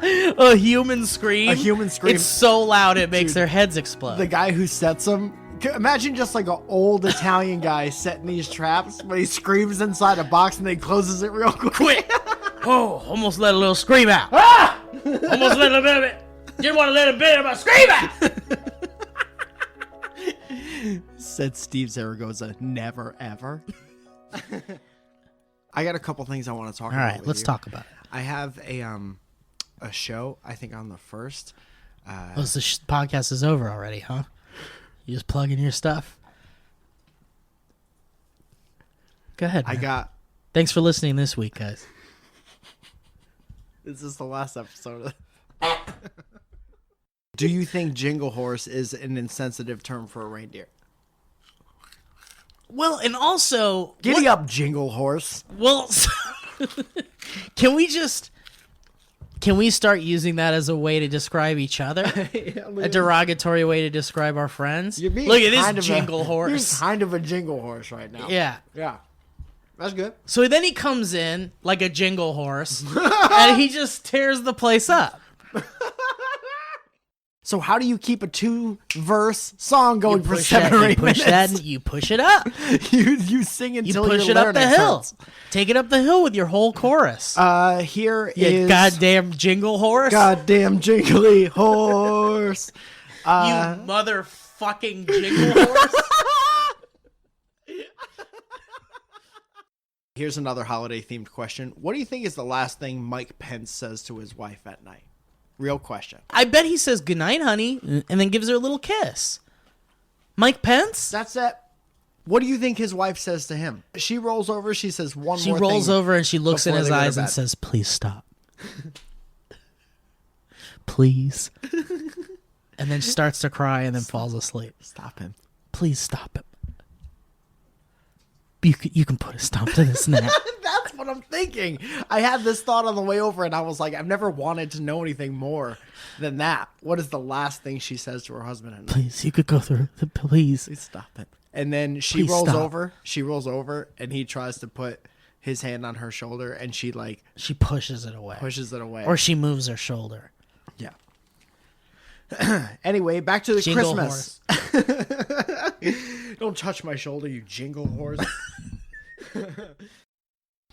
A human scream? A human scream. It's so loud it makes their heads explode. The guy who sets them. Imagine just like an old Italian guy setting these traps, but he screams inside a box and then closes it real quick. Oh, almost let a little scream out. Ah! Almost let a bit of it. Didn't want to let a bit of my scream out. Said Steve Zaragoza, never ever. I got a couple things I want to talk about. All right, let's talk about it. I have a show, I think on the 1st. Oh, so the podcast is over already, huh? You just plugging your stuff? Go ahead, man. Thanks for listening this week, guys. This is the last episode. Do you think jingle horse is an insensitive term for a reindeer? Well, and also... Giddy up, jingle horse. Well, can we start using that as a way to describe each other? A derogatory way to describe our friends? You're being Look at kind this of jingle horse. You're kind of a jingle horse right now. Yeah. Yeah. That's good. So then he comes in like a jingle horse, and he just tears the place up. So how do you keep a 2-verse song going for 7 or 8 minutes? You push it up. You sing until you push your it up the larynx hill. hurts. Take it up the hill with your whole chorus. Here you is goddamn jingle horse. Goddamn jingly horse. You motherfucking jingle horse. Here's another holiday-themed question. What do you think is the last thing Mike Pence says to his wife at night? Real question. I bet he says goodnight, honey, and then gives her a little kiss. Mike Pence? That's it. What do you think his wife says to him? She rolls over. She says one more thing. She rolls over and she looks in before his they go to eyes and bed. says, please stop. Please. And then starts to cry and then falls asleep. Stop him. Please stop him. You can put a stop to this now. That's what I'm thinking. I had this thought on the way over, and I was like, I've never wanted to know anything more than that. What is the last thing she says to her husband at night? Please, you could go through. Please. Please stop it. And then she Please rolls stop. over. She rolls over, and he tries to put his hand on her shoulder, and she She pushes it away. pushes it away. Or she moves her shoulder. Yeah. Anyway, back to the Jingle Christmas. Don't touch my shoulder, you jingle horse.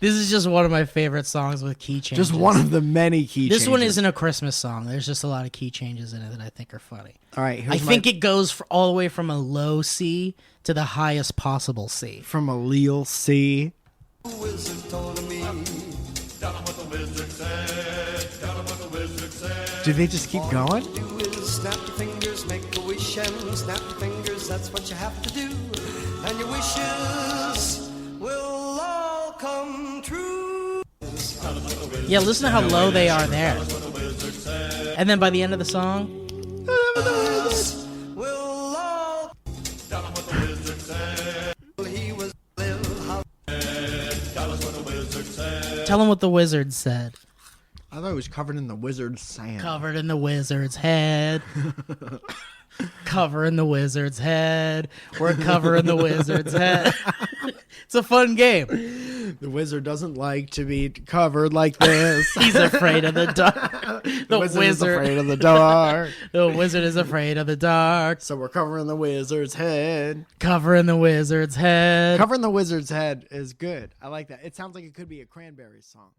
This is just one of my favorite songs with key changes. Just one of the many key changes. This one isn't a Christmas song. There's just a lot of key changes in it that I think are funny. All right, I think it goes all the way from a low C to the highest possible C. from a Leel C. Do they just keep going? Snap your fingers, make a wish, and snap your fingers, that's what you have to do. And your wishes will all come true. Yeah, listen to how low they are there. And then by the end of the song, Will all he was tell them what the wizard said. I thought it was covered in the wizard's sand. Covered in the wizard's head. Covering the wizard's head. We're covering the wizard's head. It's a fun game. The wizard doesn't like to be covered like this. He's afraid of the dark. The wizard is afraid of the dark. The wizard is afraid of the dark. So we're covering the wizard's head. Covering the wizard's head. Covering the wizard's head is good. I like that. It sounds like it could be a Cranberries song.